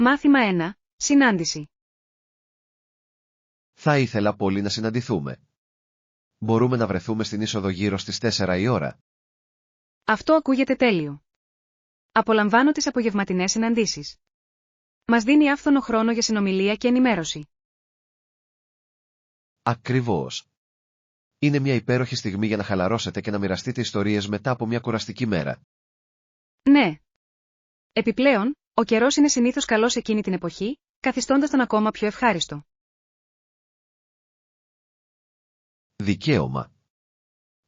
Μάθημα 1. Συνάντηση. Θα ήθελα πολύ να συναντηθούμε. Μπορούμε να βρεθούμε στην είσοδο γύρω στις 4 η ώρα. Αυτό ακούγεται τέλειο. Απολαμβάνω τις απογευματινές συναντήσεις. Μας δίνει άφθονο χρόνο για συνομιλία και ενημέρωση. Ακριβώς. Είναι μια υπέροχη στιγμή για να χαλαρώσετε και να μοιραστείτε ιστορίες μετά από μια κουραστική μέρα. Ναι. Επιπλέον, ο καιρός είναι συνήθως καλός εκείνη την εποχή, καθιστώντας τον ακόμα πιο ευχάριστο. Δικαίωμα.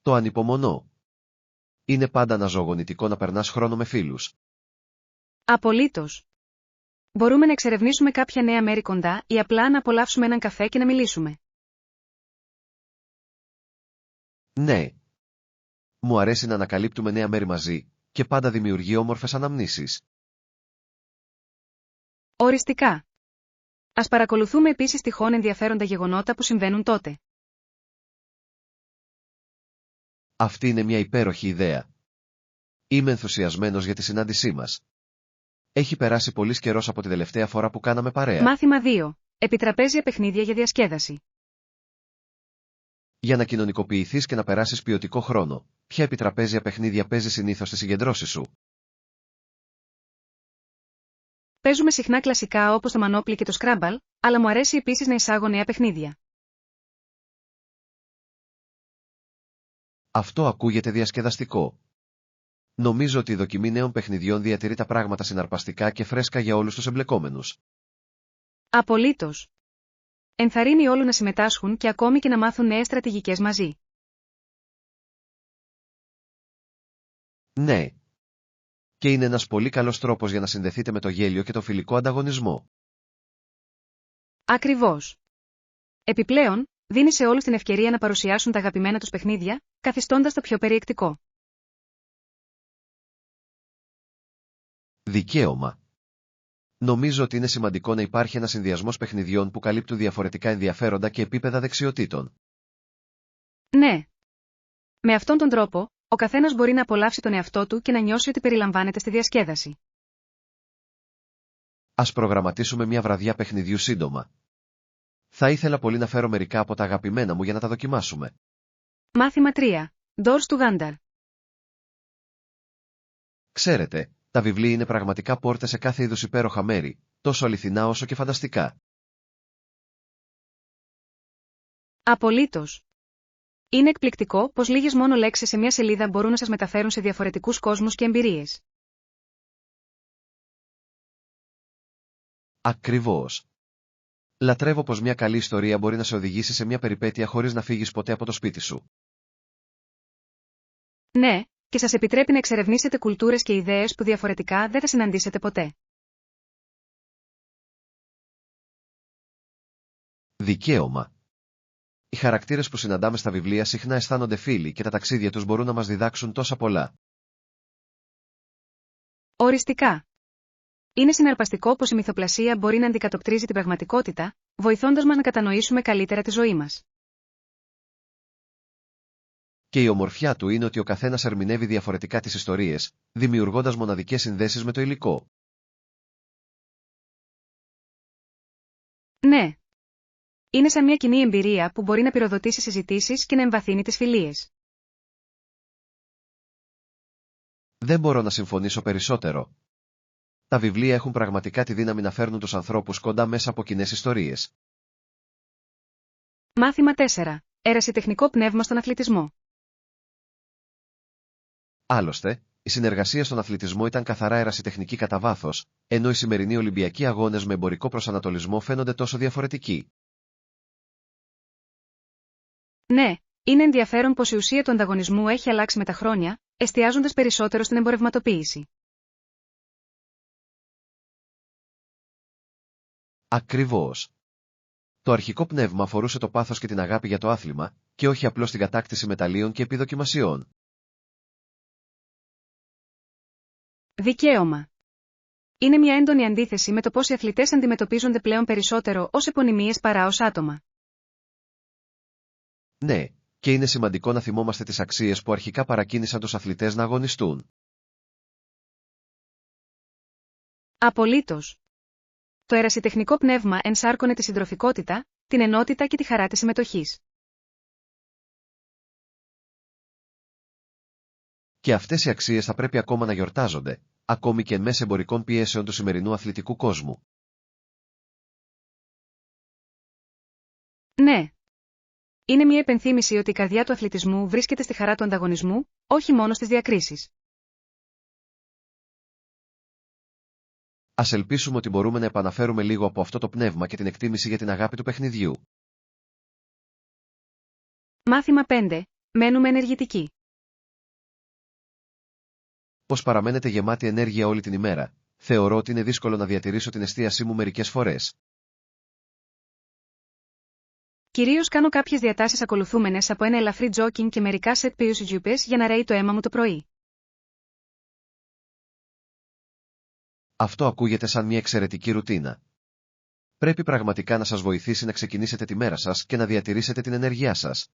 Το ανυπομονώ. Είναι πάντα αναζωογονητικό να περνάς χρόνο με φίλους. Απολύτως. Μπορούμε να εξερευνήσουμε κάποια νέα μέρη κοντά ή απλά να απολαύσουμε έναν καφέ και να μιλήσουμε. Ναι. Μου αρέσει να ανακαλύπτουμε νέα μέρη μαζί και πάντα δημιουργεί όμορφες αναμνήσεις. Οριστικά. Ας παρακολουθούμε επίσης τυχόν ενδιαφέροντα γεγονότα που συμβαίνουν τότε. Αυτή είναι μια υπέροχη ιδέα. Είμαι ενθουσιασμένος για τη συνάντησή μας. Έχει περάσει πολύς καιρός από τη τελευταία φορά που κάναμε παρέα. Μάθημα 2. Επιτραπέζια παιχνίδια για διασκέδαση. Για να κοινωνικοποιηθείς και να περάσεις ποιοτικό χρόνο, ποια επιτραπέζια παιχνίδια παίζει συνήθως στις συγκεντρώσεις σου? Παίζουμε συχνά κλασικά όπως το Monopoly και το Scrabble, αλλά μου αρέσει επίσης να εισάγω νέα παιχνίδια. Αυτό ακούγεται διασκεδαστικό. Νομίζω ότι η δοκιμή νέων παιχνιδιών διατηρεί τα πράγματα συναρπαστικά και φρέσκα για όλους τους εμπλεκόμενους. Απολύτως. Ενθαρρύνει όλους να συμμετάσχουν και ακόμη και να μάθουν νέες στρατηγικές μαζί. Ναι. Και είναι ένας πολύ καλός τρόπος για να συνδεθείτε με το γέλιο και το φιλικό ανταγωνισμό. Ακριβώς. Επιπλέον, δίνει σε όλους την ευκαιρία να παρουσιάσουν τα αγαπημένα τους παιχνίδια, καθιστώντας το πιο περιεκτικό. Δικαίωμα. Νομίζω ότι είναι σημαντικό να υπάρχει ένας συνδυασμός παιχνιδιών που καλύπτουν διαφορετικά ενδιαφέροντα και επίπεδα δεξιοτήτων. Ναι. Με αυτόν τον τρόπο, ο καθένας μπορεί να απολαύσει τον εαυτό του και να νιώσει ότι περιλαμβάνεται στη διασκέδαση. Ας προγραμματίσουμε μια βραδιά παιχνιδιού σύντομα. Θα ήθελα πολύ να φέρω μερικά από τα αγαπημένα μου για να τα δοκιμάσουμε. Μάθημα 3. Doors to Gandar. Ξέρετε, τα βιβλία είναι πραγματικά πόρτες σε κάθε είδους υπέροχα μέρη, τόσο αληθινά όσο και φανταστικά. Απολύτως. Είναι εκπληκτικό πως λίγες μόνο λέξεις σε μια σελίδα μπορούν να σας μεταφέρουν σε διαφορετικούς κόσμους και εμπειρίες. Ακριβώς. Λατρεύω πως μια καλή ιστορία μπορεί να σε οδηγήσει σε μια περιπέτεια χωρίς να φύγεις ποτέ από το σπίτι σου. Ναι, και σας επιτρέπει να εξερευνήσετε κουλτούρες και ιδέες που διαφορετικά δεν θα συναντήσετε ποτέ. Δικαίωμα. Οι χαρακτήρες που συναντάμε στα βιβλία συχνά αισθάνονται φίλοι και τα ταξίδια τους μπορούν να μας διδάξουν τόσα πολλά. Οριστικά. Είναι συναρπαστικό πως η μυθοπλασία μπορεί να αντικατοπτρίζει την πραγματικότητα, βοηθώντας μας να κατανοήσουμε καλύτερα τη ζωή μας. Και η ομορφιά του είναι ότι ο καθένας ερμηνεύει διαφορετικά τις ιστορίες, δημιουργώντας μοναδικές συνδέσεις με το υλικό. Ναι. Είναι σαν μια κοινή εμπειρία που μπορεί να πυροδοτήσει συζητήσεις και να εμβαθύνει τις φιλίες. Δεν μπορώ να συμφωνήσω περισσότερο. Τα βιβλία έχουν πραγματικά τη δύναμη να φέρνουν τους ανθρώπους κοντά μέσα από κοινές ιστορίες. Μάθημα 4. Ερασιτεχνικό πνεύμα στον αθλητισμό. Άλλωστε, η συνεργασία στον αθλητισμό ήταν καθαρά ερασιτεχνική κατά βάθος, ενώ οι σημερινοί Ολυμπιακοί αγώνες με εμπορικό προσανατολισμό φαίνονται τόσο διαφορετικοί. Ναι, είναι ενδιαφέρον πως η ουσία του ανταγωνισμού έχει αλλάξει με τα χρόνια, εστιάζοντας περισσότερο στην εμπορευματοποίηση. Ακριβώς. Το αρχικό πνεύμα αφορούσε το πάθος και την αγάπη για το άθλημα, και όχι απλώς την κατάκτηση μεταλλίων και επιδοκιμασιών. Δικαίωμα. Είναι μια έντονη αντίθεση με το πως οι αθλητές αντιμετωπίζονται πλέον περισσότερο ως επωνυμίες παρά ως άτομα. Ναι, και είναι σημαντικό να θυμόμαστε τις αξίες που αρχικά παρακίνησαν τους αθλητές να αγωνιστούν. Απολύτως. Το ερασιτεχνικό πνεύμα ενσάρκωνε τη συντροφικότητα, την ενότητα και τη χαρά της συμμετοχής. Και αυτές οι αξίες θα πρέπει ακόμα να γιορτάζονται, ακόμη και εν μέσω εμπορικών πιέσεων του σημερινού αθλητικού κόσμου. Ναι. Είναι μια υπενθύμηση ότι η καρδιά του αθλητισμού βρίσκεται στη χαρά του ανταγωνισμού, όχι μόνο στις διακρίσεις. Ας ελπίσουμε ότι μπορούμε να επαναφέρουμε λίγο από αυτό το πνεύμα και την εκτίμηση για την αγάπη του παιχνιδιού. Μάθημα 5. Μένουμε ενεργητικοί. Πως παραμένετε γεμάτη ενέργεια όλη την ημέρα, θεωρώ ότι είναι δύσκολο να διατηρήσω την εστίασή μου μερικές φορές. Κυρίως κάνω κάποιες διατάσεις ακολουθούμενες από ένα ελαφρύ τζόκινγκ και μερικά σετ πιουσιτζούπες για να ρέει το αίμα μου το πρωί. Αυτό ακούγεται σαν μια εξαιρετική ρουτίνα. Πρέπει πραγματικά να σας βοηθήσει να ξεκινήσετε τη μέρα σας και να διατηρήσετε την ενέργειά σας.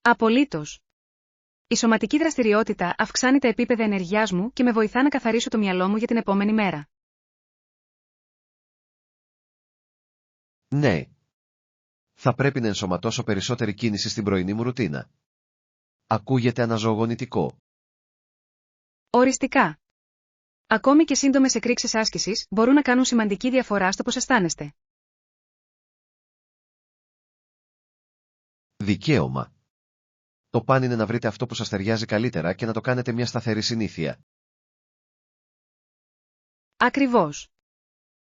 Απολύτως. Η σωματική δραστηριότητα αυξάνει τα επίπεδα ενεργειάς μου και με βοηθά να καθαρίσω το μυαλό μου για την επόμενη μέρα. Ναι. Θα πρέπει να ενσωματώσω περισσότερη κίνηση στην πρωινή μου ρουτίνα. Ακούγεται αναζωογονητικό. Οριστικά. Ακόμη και σύντομες εκρήξεις άσκησης μπορούν να κάνουν σημαντική διαφορά στο πώς αισθάνεστε. Δικαίωμα. Το παν είναι να βρείτε αυτό που σας ταιριάζει καλύτερα και να το κάνετε μια σταθερή συνήθεια. Ακριβώς.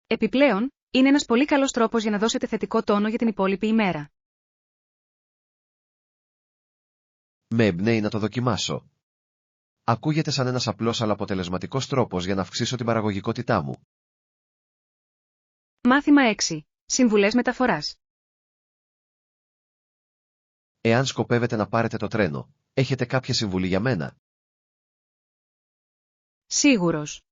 Επιπλέον, είναι ένας πολύ καλός τρόπος για να δώσετε θετικό τόνο για την υπόλοιπη ημέρα. Με εμπνέει να το δοκιμάσω. Ακούγεται σαν ένας απλός αλλά αποτελεσματικός τρόπος για να αυξήσω την παραγωγικότητά μου. Μάθημα 6. Συμβουλές μεταφοράς. Εάν σκοπεύετε να πάρετε το τρένο, έχετε κάποια συμβουλή για μένα? Σίγουρος.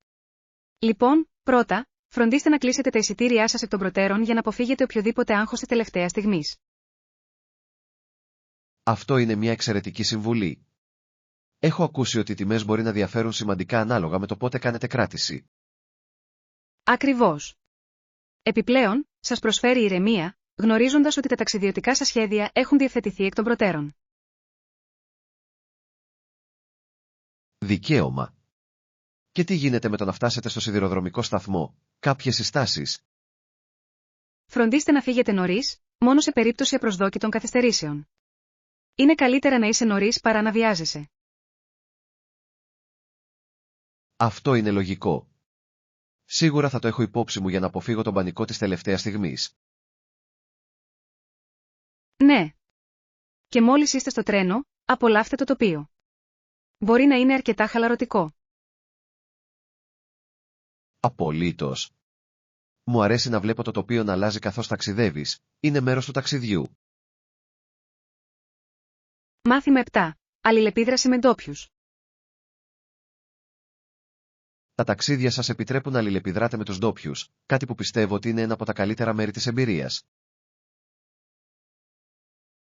Λοιπόν, πρώτα, φροντίστε να κλείσετε τα εισιτήριά σας εκ των προτέρων για να αποφύγετε οποιοδήποτε άγχος της τελευταίας στιγμής. Αυτό είναι μια εξαιρετική συμβουλή. Έχω ακούσει ότι οι τιμές μπορεί να διαφέρουν σημαντικά ανάλογα με το πότε κάνετε κράτηση. Ακριβώς. Επιπλέον, σας προσφέρει ηρεμία, γνωρίζοντας ότι τα ταξιδιωτικά σας σχέδια έχουν διευθετηθεί εκ των προτέρων. Δικαίωμα. Και τι γίνεται με το να φτάσετε στο σιδηροδρομικό σταθμό? Κάποιες συστάσεις? Φροντίστε να φύγετε νωρίς, μόνο σε περίπτωση απροσδόκητων καθυστερήσεων. Είναι καλύτερα να είσαι νωρίς παρά να βιάζεσαι. Αυτό είναι λογικό. Σίγουρα θα το έχω υπόψη μου για να αποφύγω τον πανικό της τελευταίας στιγμής. Ναι. Και μόλις είστε στο τρένο, απολαύστε το τοπίο. Μπορεί να είναι αρκετά χαλαρωτικό. Απολύτως. Μου αρέσει να βλέπω το τοπίο να αλλάζει καθώς ταξιδεύεις, είναι μέρος του ταξιδιού. Μάθημα 7. Αλληλεπίδραση με ντόπιους. Τα ταξίδια σας επιτρέπουν να αλληλεπιδράτε με τους ντόπιους, κάτι που πιστεύω ότι είναι ένα από τα καλύτερα μέρη της εμπειρίας.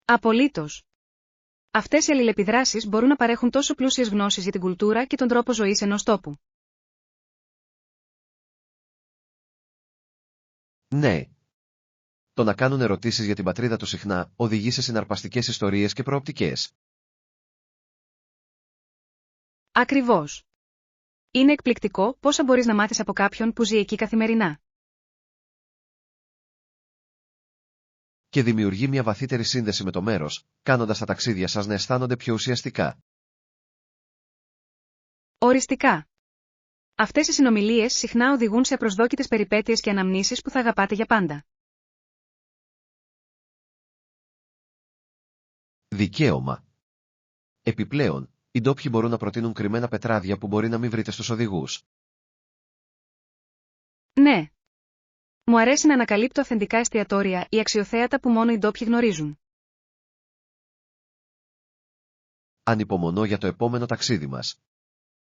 Απολύτως. Αυτές οι αλληλεπιδράσεις μπορούν να παρέχουν τόσο πλούσιες γνώσεις για την κουλτούρα και τον τρόπο ζωής ενός τόπου. Ναι. Το να κάνουν ερωτήσεις για την πατρίδα του συχνά οδηγεί σε συναρπαστικές ιστορίες και προοπτικές. Ακριβώς. Είναι εκπληκτικό πόσα μπορείς να μάθεις από κάποιον που ζει εκεί καθημερινά. Και δημιουργεί μια βαθύτερη σύνδεση με το μέρος, κάνοντας τα ταξίδια σας να αισθάνονται πιο ουσιαστικά. Οριστικά. Αυτές οι συνομιλίες συχνά οδηγούν σε απροσδόκητες περιπέτειες και αναμνήσεις που θα αγαπάτε για πάντα. Δικαίωμα. Επιπλέον, οι ντόπιοι μπορούν να προτείνουν κρυμμένα πετράδια που μπορεί να μην βρείτε στους οδηγούς. Ναι. Μου αρέσει να ανακαλύπτω αυθεντικά εστιατόρια ή αξιοθέατα που μόνο οι ντόπιοι γνωρίζουν. Ανυπομονώ για το επόμενο ταξίδι μας.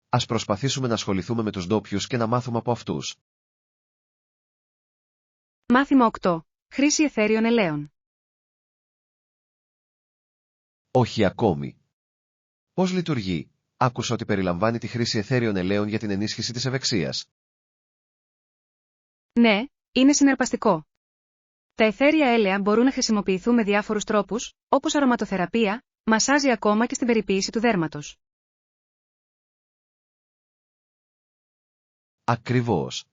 Ας προσπαθήσουμε να ασχοληθούμε με τους ντόπιους και να μάθουμε από αυτούς. Μάθημα 8. Χρήση αιθέριων ελαίων. Όχι ακόμη. Πώς λειτουργεί? Άκουσα ότι περιλαμβάνει τη χρήση αιθέριων ελαίων για την ενίσχυση της ευεξίας. Ναι, Είναι συναρπαστικό. Τα αιθέρια έλαια μπορούν να χρησιμοποιηθούν με διάφορους τρόπους, όπως αρωματοθεραπεία, μασάζι ακόμα και στην περιποίηση του δέρματος. Ακριβώς.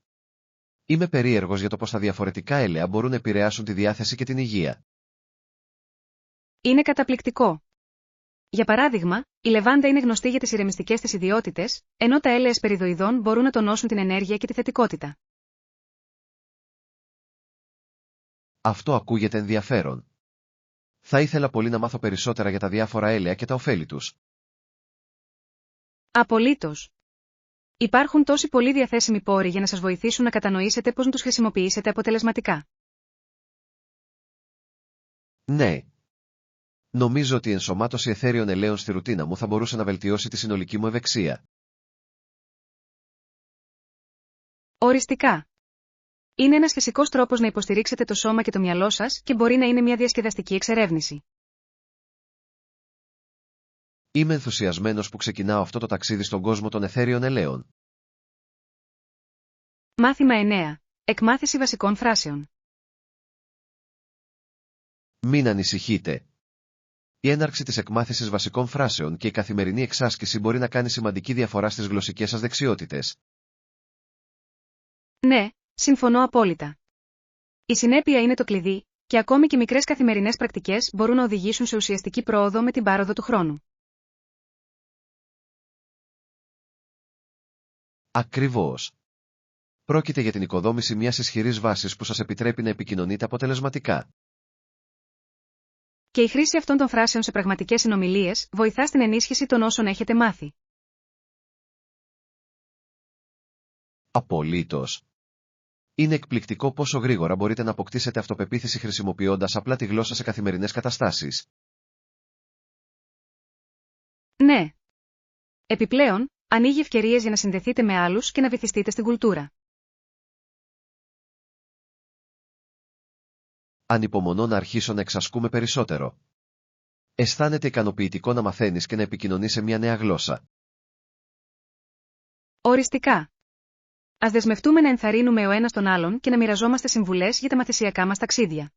Είμαι περίεργος για το πώς τα διαφορετικά έλαια μπορούν να επηρεάσουν τη διάθεση και την υγεία. Είναι καταπληκτικό. Για παράδειγμα, η λεβάντα είναι γνωστή για τις ηρεμιστικές της ιδιότητες, ενώ τα έλαια σπεριδοειδών μπορούν να τονώσουν την ενέργεια και τη θετικότητα. Αυτό ακούγεται ενδιαφέρον. Θα ήθελα πολύ να μάθω περισσότερα για τα διάφορα έλαια και τα ωφέλη τους. Απολύτως. Υπάρχουν τόσοι πολλοί διαθέσιμοι πόροι για να σας βοηθήσουν να κατανοήσετε πώς να τους χρησιμοποιήσετε αποτελεσματικά. Ναι. Νομίζω ότι η ενσωμάτωση αιθέριων ελαίων στη ρουτίνα μου θα μπορούσε να βελτιώσει τη συνολική μου ευεξία. Οριστικά. Είναι ένας φυσικός τρόπος να υποστηρίξετε το σώμα και το μυαλό σας και μπορεί να είναι μια διασκεδαστική εξερεύνηση. Είμαι ενθουσιασμένος που ξεκινάω αυτό το ταξίδι στον κόσμο των αιθέριων ελαίων. Μάθημα 9. Εκμάθηση βασικών φράσεων. Μην ανησυχείτε. Η έναρξη της εκμάθησης βασικών φράσεων και η καθημερινή εξάσκηση μπορεί να κάνει σημαντική διαφορά στις γλωσσικές σας δεξιότητες. Ναι, συμφωνώ απόλυτα. Η συνέπεια είναι το κλειδί, και ακόμη και μικρές καθημερινές πρακτικές μπορούν να οδηγήσουν σε ουσιαστική πρόοδο με την πάροδο του χρόνου. Ακριβώς. Πρόκειται για την οικοδόμηση μιας ισχυρής βάσης που σας επιτρέπει να επικοινωνείτε αποτελεσματικά. Και η χρήση αυτών των φράσεων σε πραγματικές συνομιλίες βοηθά στην ενίσχυση των όσων έχετε μάθει. Απολύτως. Είναι εκπληκτικό πόσο γρήγορα μπορείτε να αποκτήσετε αυτοπεποίθηση χρησιμοποιώντας απλά τη γλώσσα σε καθημερινές καταστάσεις. Ναι. Επιπλέον, ανοίγει ευκαιρίες για να συνδεθείτε με άλλους και να βυθιστείτε στην κουλτούρα. Ανυπομονώ να αρχίσω να εξασκούμε περισσότερο. Αισθάνεται ικανοποιητικό να μαθαίνεις και να επικοινωνείς σε μια νέα γλώσσα. Οριστικά. Ας δεσμευτούμε να ενθαρρύνουμε ο ένας τον άλλον και να μοιραζόμαστε συμβουλές για τα μαθησιακά μας ταξίδια.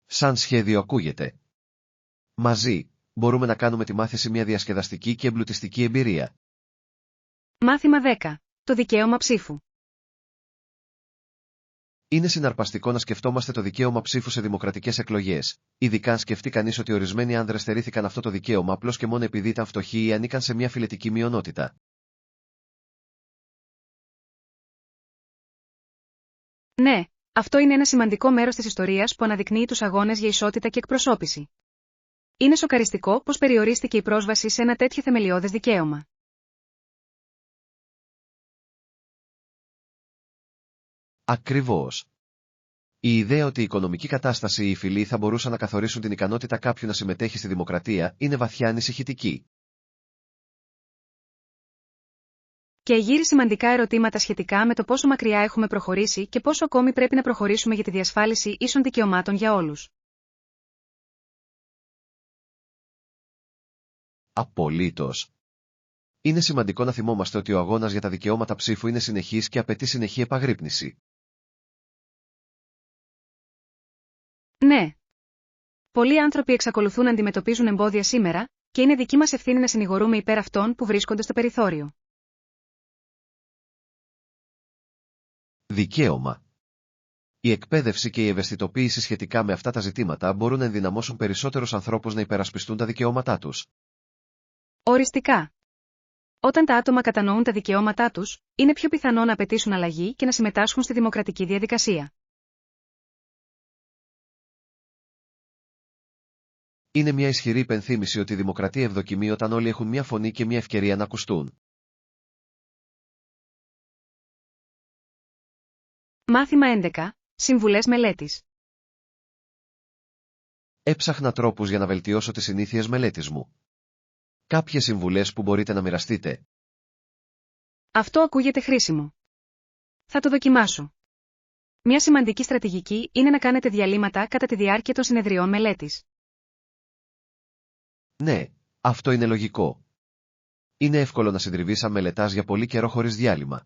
Σαν σχέδιο ακούγεται. Μαζί, μπορούμε να κάνουμε τη μάθηση μια διασκεδαστική και εμπλουτιστική εμπειρία. Μάθημα 10. Το δικαίωμα ψήφου. Είναι συναρπαστικό να σκεφτόμαστε το δικαίωμα ψήφου σε δημοκρατικές εκλογές, ειδικά αν σκεφτεί κανείς ότι ορισμένοι άνδρες στερήθηκαν αυτό το δικαίωμα απλώς και μόνο επειδή ήταν φτωχοί ή ανήκαν σε μια φυλετική μειονότητα. Ναι, αυτό είναι ένα σημαντικό μέρος της ιστορίας που αναδεικνύει τους αγώνες για ισότητα και εκπροσώπηση. Είναι σοκαριστικό πως περιορίστηκε η πρόσβαση σε ένα τέτοιο θεμελιώδες δικαίωμα. Ακριβώς. Η ιδέα ότι η οικονομική κατάσταση ή η φυλή θα μπορούσαν να καθορίσουν την ικανότητα κάποιου να συμμετέχει στη δημοκρατία είναι βαθιά ανησυχητική. Και εγείρει σημαντικά ερωτήματα σχετικά με το πόσο μακριά έχουμε προχωρήσει και πόσο ακόμη πρέπει να προχωρήσουμε για τη διασφάλιση ίσων δικαιωμάτων για όλους. Απολύτως. Είναι σημαντικό να θυμόμαστε ότι ο αγώνας για τα δικαιώματα ψήφου είναι συνεχής και απαιτεί συνεχή επαγρύπνηση. Ναι. Πολλοί άνθρωποι εξακολουθούν να αντιμετωπίζουν εμπόδια σήμερα, και είναι δική μας ευθύνη να συνηγορούμε υπέρ αυτών που βρίσκονται στο περιθώριο. Δικαίωμα. Η εκπαίδευση και η ευαισθητοποίηση σχετικά με αυτά τα ζητήματα μπορούν να ενδυναμώσουν περισσότερους ανθρώπους να υπερασπιστούν τα δικαιώματά τους. Οριστικά. Όταν τα άτομα κατανοούν τα δικαιώματά τους, είναι πιο πιθανό να απαιτήσουν αλλαγή και να συμμετάσχουν στη δημοκρατική διαδικασία. Είναι μια ισχυρή υπενθύμηση ότι η δημοκρατία ευδοκιμεί όταν όλοι έχουν μια φωνή και μια ευκαιρία να ακουστούν. Μάθημα 11. Συμβουλές μελέτης. Έψαχνα τρόπους για να βελτιώσω τις συνήθειες μελέτης μου. Κάποιες συμβουλές που μπορείτε να μοιραστείτε. Αυτό ακούγεται χρήσιμο. Θα το δοκιμάσω. Μια σημαντική στρατηγική είναι να κάνετε διαλύματα κατά τη διάρκεια των συνεδριών μελέτης. Ναι, αυτό είναι λογικό. Είναι εύκολο να συντριβείς αν μελετάς για πολύ καιρό χωρίς διάλειμμα.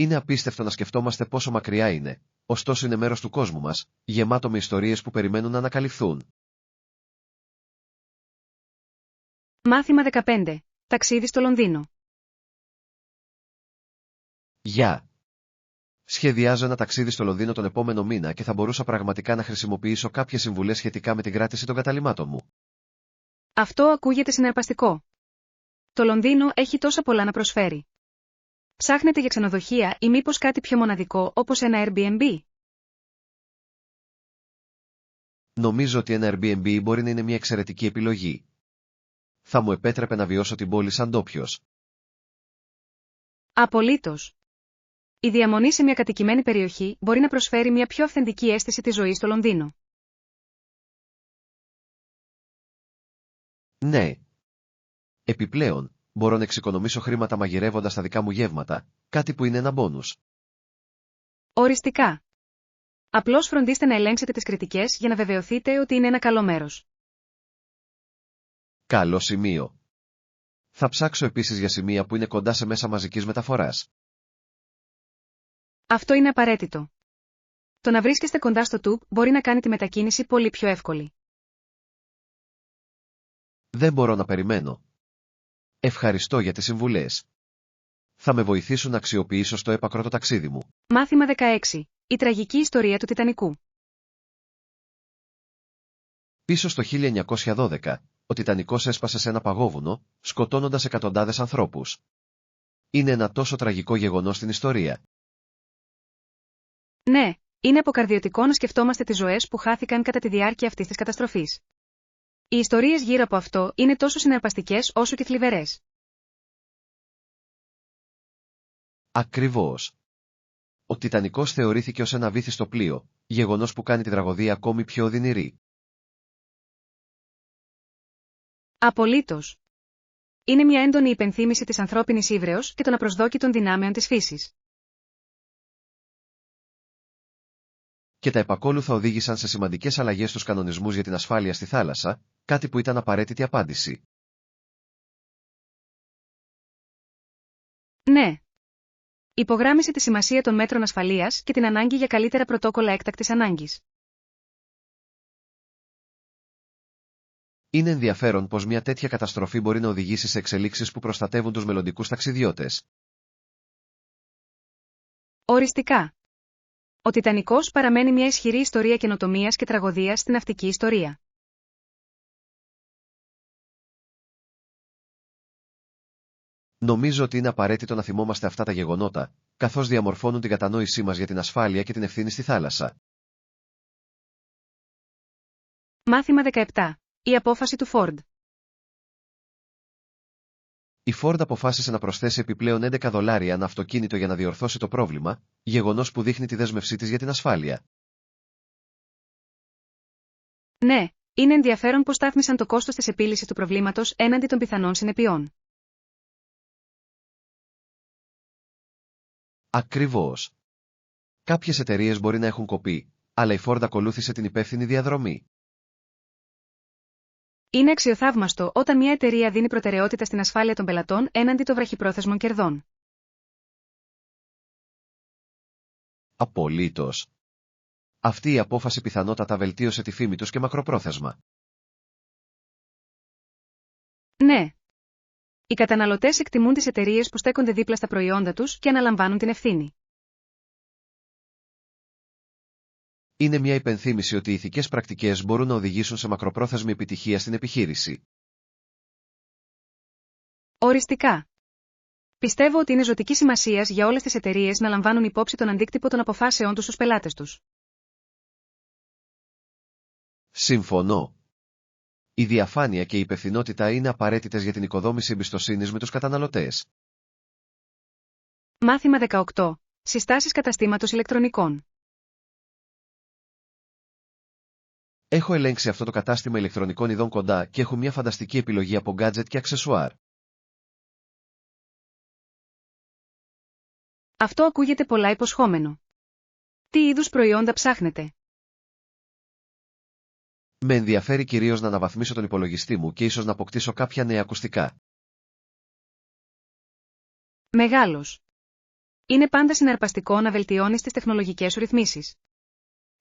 Είναι απίστευτο να σκεφτόμαστε πόσο μακριά είναι, ωστόσο είναι μέρος του κόσμου μας, γεμάτο με ιστορίες που περιμένουν να ανακαλυφθούν. Μάθημα 15. Ταξίδι στο Λονδίνο. Γεια! Σχεδιάζω ένα ταξίδι στο Λονδίνο τον επόμενο μήνα και θα μπορούσα πραγματικά να χρησιμοποιήσω κάποιες συμβουλές σχετικά με την κράτηση των καταλυμάτων μου. Αυτό ακούγεται συναρπαστικό. Το Λονδίνο έχει τόσα πολλά να προσφέρει. Ψάχνετε για ξενοδοχεία ή μήπως κάτι πιο μοναδικό όπως ένα Airbnb? Νομίζω ότι ένα Airbnb μπορεί να είναι μια εξαιρετική επιλογή. Θα μου επέτρεπε να βιώσω την πόλη σαν ντόπιος. Απολύτως. Η διαμονή σε μια κατοικημένη περιοχή μπορεί να προσφέρει μια πιο αυθεντική αίσθηση της ζωής στο Λονδίνο. Ναι. Επιπλέον, μπορώ να εξοικονομήσω χρήματα μαγειρεύοντας τα δικά μου γεύματα, κάτι που είναι ένα μπόνους. Οριστικά. Απλώς φροντίστε να ελέγξετε τις κριτικές για να βεβαιωθείτε ότι είναι ένα καλό μέρος. Καλό σημείο. Θα ψάξω επίσης για σημεία που είναι κοντά σε μέσα μαζικής μεταφοράς. Αυτό είναι απαραίτητο. Το να βρίσκεστε κοντά στο τουμπ μπορεί να κάνει τη μετακίνηση πολύ πιο εύκολη. Δεν μπορώ να περιμένω. Ευχαριστώ για τις συμβουλές. Θα με βοηθήσουν να αξιοποιήσω στο έπακρο το ταξίδι μου. Μάθημα 16. Η τραγική ιστορία του Τιτανικού. Πίσω στο 1912, ο Τιτανικός έσπασε σε ένα παγόβουνο, σκοτώνοντας εκατοντάδες ανθρώπους. Είναι ένα τόσο τραγικό γεγονός στην ιστορία. Ναι, είναι αποκαρδιωτικό να σκεφτόμαστε τις ζωές που χάθηκαν κατά τη διάρκεια αυτής της καταστροφής. Οι ιστορίες γύρω από αυτό είναι τόσο συναρπαστικές όσο και θλιβερές. Ακριβώς. Ο Τιτανικός θεωρήθηκε ως ένα βύθιστο πλοίο, γεγονός που κάνει τη τραγωδία ακόμη πιο οδυνηρή. Απολύτως. Είναι μια έντονη υπενθύμηση της ανθρώπινης ύβρεως και των απροσδόκητων δυνάμεων της φύσης. Και τα επακόλουθα οδήγησαν σε σημαντικές αλλαγές στους κανονισμούς για την ασφάλεια στη θάλασσα, κάτι που ήταν απαραίτητη απάντηση. Ναι. Υπογράμμισε τη σημασία των μέτρων ασφαλείας και την ανάγκη για καλύτερα πρωτόκολλα έκτακτης ανάγκης. Είναι ενδιαφέρον πως μια τέτοια καταστροφή μπορεί να οδηγήσει σε εξελίξεις που προστατεύουν τους μελλοντικούς ταξιδιώτες. Οριστικά. Ο Τιτανικός παραμένει μια ισχυρή ιστορία καινοτομίας και τραγωδίας στην ναυτική ιστορία. Νομίζω ότι είναι απαραίτητο να θυμόμαστε αυτά τα γεγονότα, καθώς διαμορφώνουν την κατανόησή μας για την ασφάλεια και την ευθύνη στη θάλασσα. Μάθημα 17. Η απόφαση του Ford. Η Ford αποφάσισε να προσθέσει επιπλέον $11 ανά αυτοκίνητο για να διορθώσει το πρόβλημα, γεγονός που δείχνει τη δέσμευσή της για την ασφάλεια. Ναι, είναι ενδιαφέρον πως στάθμισαν το κόστος της επίλυσης του προβλήματος έναντι των πιθανών συνεπειών. Ακριβώς. Κάποιες εταιρείες μπορεί να έχουν κοπεί, αλλά η Ford ακολούθησε την υπεύθυνη διαδρομή. Είναι αξιοθαύμαστο όταν μια εταιρεία δίνει προτεραιότητα στην ασφάλεια των πελατών έναντι των βραχυπρόθεσμων κερδών. Απολύτως. Αυτή η απόφαση πιθανότατα βελτίωσε τη φήμη τους και μακροπρόθεσμα. Ναι. Οι καταναλωτές εκτιμούν τις εταιρείες που στέκονται δίπλα στα προϊόντα τους και αναλαμβάνουν την ευθύνη. Είναι μια υπενθύμηση ότι οι ηθικές πρακτικές μπορούν να οδηγήσουν σε μακροπρόθεσμη επιτυχία στην επιχείρηση. Οριστικά. Πιστεύω ότι είναι ζωτική σημασίας για όλες τις εταιρείες να λαμβάνουν υπόψη τον αντίκτυπο των αποφάσεών τους στους πελάτες τους. Συμφωνώ. Η διαφάνεια και η υπευθυνότητα είναι απαραίτητες για την οικοδόμηση εμπιστοσύνης με τους καταναλωτές. Μάθημα 18. Συστάσεις καταστήματος ηλεκτρονικών. Έχω ελέγξει αυτό το κατάστημα ηλεκτρονικών ειδών κοντά και έχω μια φανταστική επιλογή από γκάτζετ και αξεσουάρ. Αυτό ακούγεται πολλά υποσχόμενο. Τι είδους προϊόντα ψάχνετε? Με ενδιαφέρει κυρίως να αναβαθμίσω τον υπολογιστή μου και ίσως να αποκτήσω κάποια νέα ακουστικά. Μεγάλος. Είναι πάντα συναρπαστικό να βελτιώνεις τις τεχνολογικές σου ρυθμίσεις.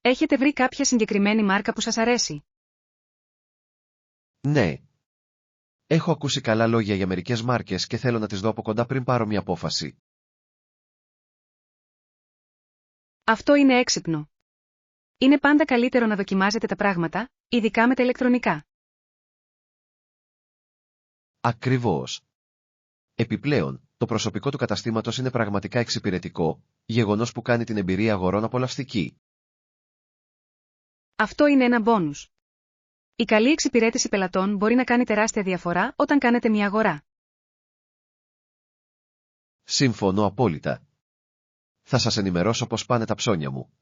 Έχετε βρει κάποια συγκεκριμένη μάρκα που σας αρέσει? Ναι. Έχω ακούσει καλά λόγια για μερικές μάρκες και θέλω να τις δω από κοντά πριν πάρω μια απόφαση. Αυτό είναι έξυπνο. Είναι πάντα καλύτερο να δοκιμάζετε τα πράγματα, ειδικά με τα ηλεκτρονικά. Ακριβώς. Επιπλέον, το προσωπικό του καταστήματος είναι πραγματικά εξυπηρετικό, γεγονός που κάνει την εμπειρία αγορών απολαυστική. Αυτό είναι ένα μπόνους. Η καλή εξυπηρέτηση πελατών μπορεί να κάνει τεράστια διαφορά όταν κάνετε μια αγορά. Συμφωνώ απόλυτα. Θα σας ενημερώσω πώς πάνε τα ψώνια μου.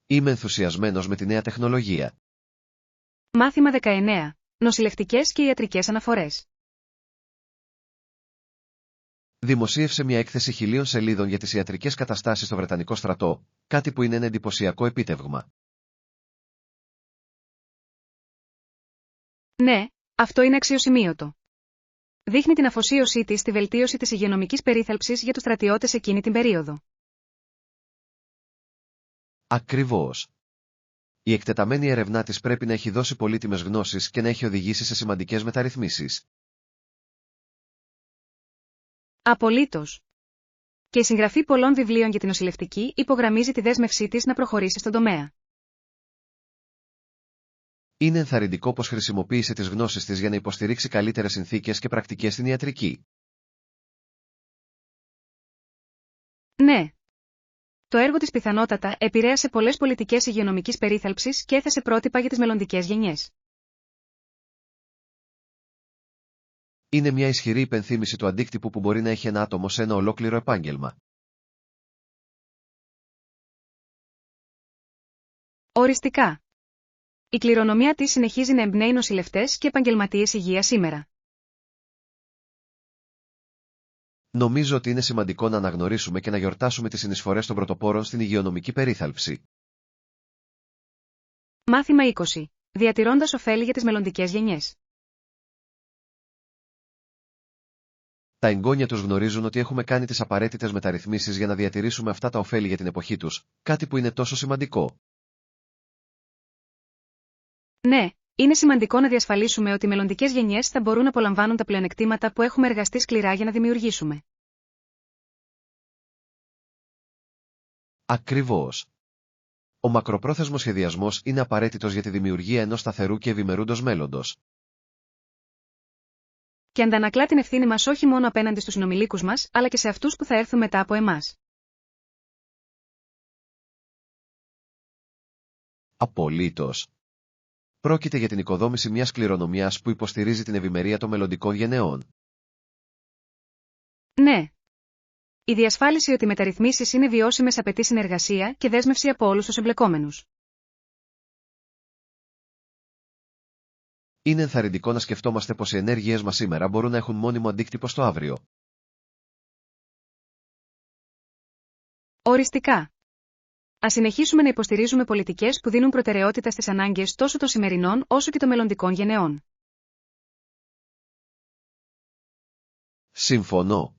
Είμαι ενθουσιασμένος με τη νέα τεχνολογία. Μάθημα 19. Νοσηλευτικές και ιατρικές αναφορές. Δημοσίευσε μια έκθεση 1.000 σελίδων για τις ιατρικές καταστάσεις στο Βρετανικό στρατό, κάτι που είναι ένα εντυπωσιακό επίτευγμα. Ναι, αυτό είναι αξιοσημείωτο. Δείχνει την αφοσίωσή της στη βελτίωση της υγειονομικής περίθαλψης για τους στρατιώτες εκείνη την περίοδο. Ακριβώς. Η εκτεταμένη έρευνά της πρέπει να έχει δώσει πολύτιμες γνώσεις και να έχει οδηγήσει σε σημαντικές μεταρρυθμίσεις. Απολύτως. Και η συγγραφή πολλών βιβλίων για την νοσηλευτική υπογραμμίζει τη δέσμευσή της να προχωρήσει στον τομέα. Είναι ενθαρρυντικό πως χρησιμοποίησε τις γνώσεις της για να υποστηρίξει καλύτερες συνθήκες και πρακτικές στην ιατρική. Ναι. Το έργο της πιθανότατα επηρέασε πολλές πολιτικές υγειονομικής περίθαλψης και έθεσε πρότυπα για τις μελλοντικές γενιές. Είναι μια ισχυρή υπενθύμηση του αντίκτυπου που μπορεί να έχει ένα άτομο σε ένα ολόκληρο επάγγελμα. Οριστικά. Η κληρονομιά της συνεχίζει να εμπνέει νοσηλευτές και επαγγελματίες υγείας σήμερα. Νομίζω ότι είναι σημαντικό να αναγνωρίσουμε και να γιορτάσουμε τις συνεισφορές των πρωτοπόρων στην υγειονομική περίθαλψη. Μάθημα 20. Διατηρώντας ωφέλη για τις μελλοντικές γενιές. Τα εγγόνια τους γνωρίζουν ότι έχουμε κάνει τις απαραίτητες μεταρρυθμίσεις για να διατηρήσουμε αυτά τα ωφέλη για την εποχή τους, κάτι που είναι τόσο σημαντικό. Ναι, είναι σημαντικό να διασφαλίσουμε ότι οι μελλοντικές γενιές θα μπορούν να απολαμβάνουν τα πλεονεκτήματα που έχουμε εργαστεί σκληρά για να δημιουργήσουμε. Ακριβώς. Ο μακροπρόθεσμος σχεδιασμός είναι απαραίτητος για τη δημιουργία ενός σταθερού και ευημερούντος μέλλοντος. Και αντανακλά την ευθύνη μας όχι μόνο απέναντι στους συνομιλίκους μας, αλλά και σε αυτούς που θα έρθουν μετά από εμάς. Απολύτως. Πρόκειται για την οικοδόμηση μιας κληρονομιάς που υποστηρίζει την ευημερία των μελλοντικών γενεών. Ναι. Η διασφάλιση ότι οι μεταρρυθμίσεις είναι βιώσιμες απαιτεί συνεργασία και δέσμευση από όλους τους εμπλεκόμενους. Είναι ενθαρρυντικό να σκεφτόμαστε πως οι ενέργειές μας σήμερα μπορούν να έχουν μόνιμο αντίκτυπο στο αύριο. Οριστικά. Ας συνεχίσουμε να υποστηρίζουμε πολιτικές που δίνουν προτεραιότητα στις ανάγκες τόσο των σημερινών όσο και των μελλοντικών γενεών. Συμφωνώ.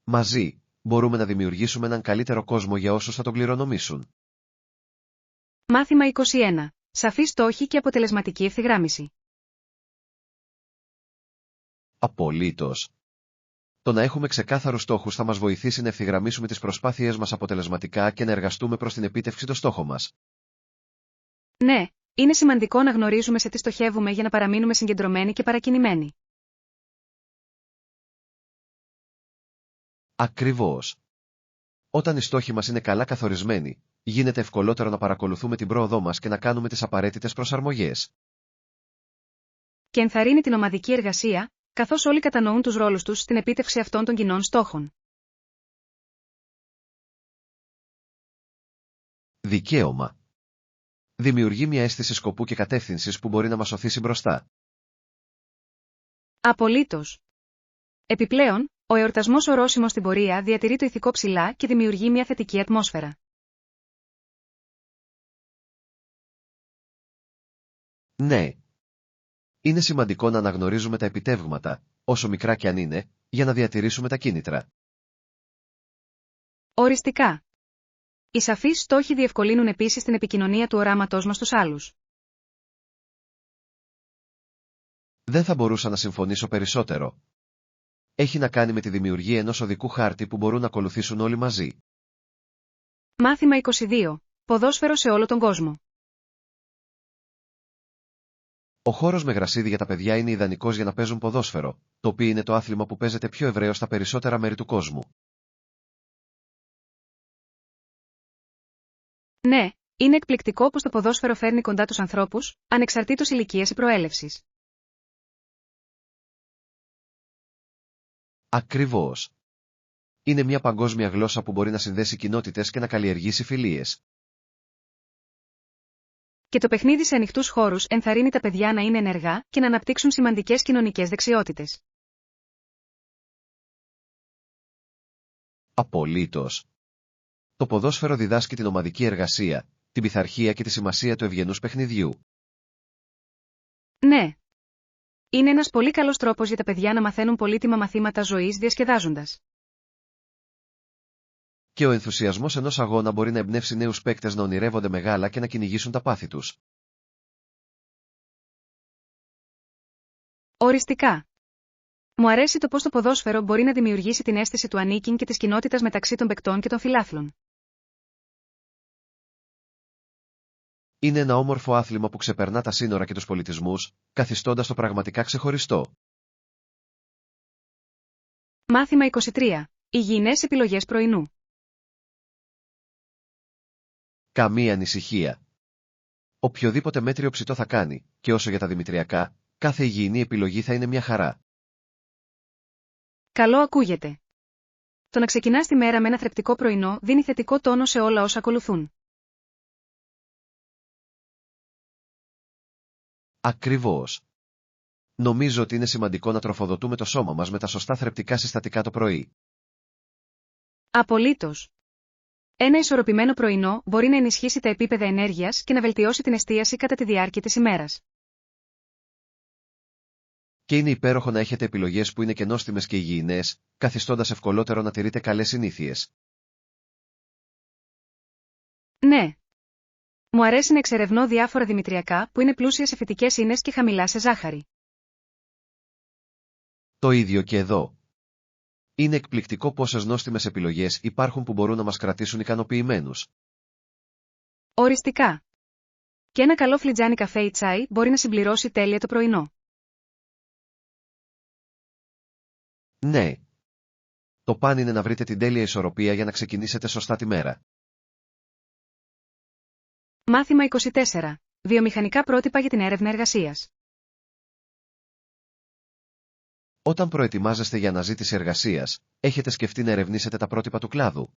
Μαζί, μπορούμε να δημιουργήσουμε έναν καλύτερο κόσμο για όσους θα τον κληρονομήσουν. Μάθημα 21. Σαφή στόχοι και αποτελεσματική ευθυγράμμιση. Απολύτως. Το να έχουμε ξεκάθαρους στόχους θα μας βοηθήσει να ευθυγραμμίσουμε τις προσπάθειές μας αποτελεσματικά και να εργαστούμε προς την επίτευξη των στόχων μας. Ναι, είναι σημαντικό να γνωρίζουμε σε τι στοχεύουμε για να παραμείνουμε συγκεντρωμένοι και παρακινημένοι. Ακριβώς. Όταν οι στόχοι μας είναι καλά καθορισμένοι, γίνεται ευκολότερο να παρακολουθούμε την πρόοδό μας και να κάνουμε τις απαραίτητες προσαρμογές. Και ενθαρρύνει την ομαδική εργασία, καθώς όλοι κατανοούν τους ρόλους τους στην επίτευξη αυτών των κοινών στόχων. Δικαίωμα. Δημιουργεί μια αίσθηση σκοπού και κατεύθυνσης που μπορεί να μας οθήσει μπροστά. Απολύτως. Επιπλέον, ο εορτασμός ορόσημο στην πορεία διατηρεί το ηθικό ψηλά και δημιουργεί μια θετική ατμόσφαιρα. Ναι. Είναι σημαντικό να αναγνωρίζουμε τα επιτεύγματα, όσο μικρά κι αν είναι, για να διατηρήσουμε τα κίνητρα. Οριστικά. Οι σαφείς στόχοι διευκολύνουν επίσης την επικοινωνία του οράματός μας στους άλλους. Δεν θα μπορούσα να συμφωνήσω περισσότερο. Έχει να κάνει με τη δημιουργία ενός οδικού χάρτη που μπορούν να ακολουθήσουν όλοι μαζί. Μάθημα 22. Ποδόσφαιρο σε όλο τον κόσμο. Ο χώρος με γρασίδι για τα παιδιά είναι ιδανικός για να παίζουν ποδόσφαιρο, το οποίο είναι το άθλημα που παίζεται πιο ευρέως στα περισσότερα μέρη του κόσμου. Ναι, είναι εκπληκτικό πως το ποδόσφαιρο φέρνει κοντά τους ανθρώπους, ανεξαρτήτως ηλικίας ή προέλευσης. Ακριβώς. Είναι μια παγκόσμια γλώσσα που μπορεί να συνδέσει κοινότητες και να καλλιεργήσει φιλίες. Και το παιχνίδι σε ανοιχτούς χώρους ενθαρρύνει τα παιδιά να είναι ενεργά και να αναπτύξουν σημαντικές κοινωνικές δεξιότητες. Απολύτως. Το ποδόσφαιρο διδάσκει την ομαδική εργασία, την πειθαρχία και τη σημασία του ευγενούς παιχνιδιού. Ναι. Είναι ένας πολύ καλός τρόπος για τα παιδιά να μαθαίνουν πολύτιμα μαθήματα ζωής διασκεδάζοντας. Και ο ενθουσιασμός ενός αγώνα μπορεί να εμπνεύσει νέους παίκτες να ονειρεύονται μεγάλα και να κυνηγήσουν τα πάθη τους. Οριστικά. Μου αρέσει το πώς το ποδόσφαιρο μπορεί να δημιουργήσει την αίσθηση του ανήκειν και της κοινότητας μεταξύ των παικτών και των φιλάθλων. Είναι ένα όμορφο άθλημα που ξεπερνά τα σύνορα και τους πολιτισμούς, καθιστώντας το πραγματικά ξεχωριστό. Μάθημα 23. Υγιεινές επιλογές πρωινού. Καμία ανησυχία. Οποιοδήποτε μέτριο ψητό θα κάνει, και όσο για τα δημητριακά, κάθε υγιεινή επιλογή θα είναι μια χαρά. Καλό ακούγεται. Το να ξεκινάς τη μέρα με ένα θρεπτικό πρωινό δίνει θετικό τόνο σε όλα όσα ακολουθούν. Ακριβώς. Νομίζω ότι είναι σημαντικό να τροφοδοτούμε το σώμα μας με τα σωστά θρεπτικά συστατικά το πρωί. Απολύτως. Ένα ισορροπημένο πρωινό μπορεί να ενισχύσει τα επίπεδα ενέργειας και να βελτιώσει την εστίαση κατά τη διάρκεια της ημέρας. Και είναι υπέροχο να έχετε επιλογές που είναι και νόστιμες και υγιεινές, καθιστώντας ευκολότερο να τηρείτε καλές συνήθειες. Ναι. Μου αρέσει να εξερευνώ διάφορα δημητριακά που είναι πλούσια σε φυτικές ίνες και χαμηλά σε ζάχαρη. Το ίδιο και εδώ. Είναι εκπληκτικό πόσες νόστιμες επιλογές υπάρχουν που μπορούν να μας κρατήσουν ικανοποιημένους. Οριστικά. Και ένα καλό φλιτζάνι καφέ ή τσάι μπορεί να συμπληρώσει τέλεια το πρωινό. Ναι. Το παν είναι να βρείτε την τέλεια ισορροπία για να ξεκινήσετε σωστά τη μέρα. Μάθημα 24. Βιομηχανικά πρότυπα για την έρευνα εργασίας. Όταν προετοιμάζεστε για αναζήτηση εργασίας, έχετε σκεφτεί να ερευνήσετε τα πρότυπα του κλάδου.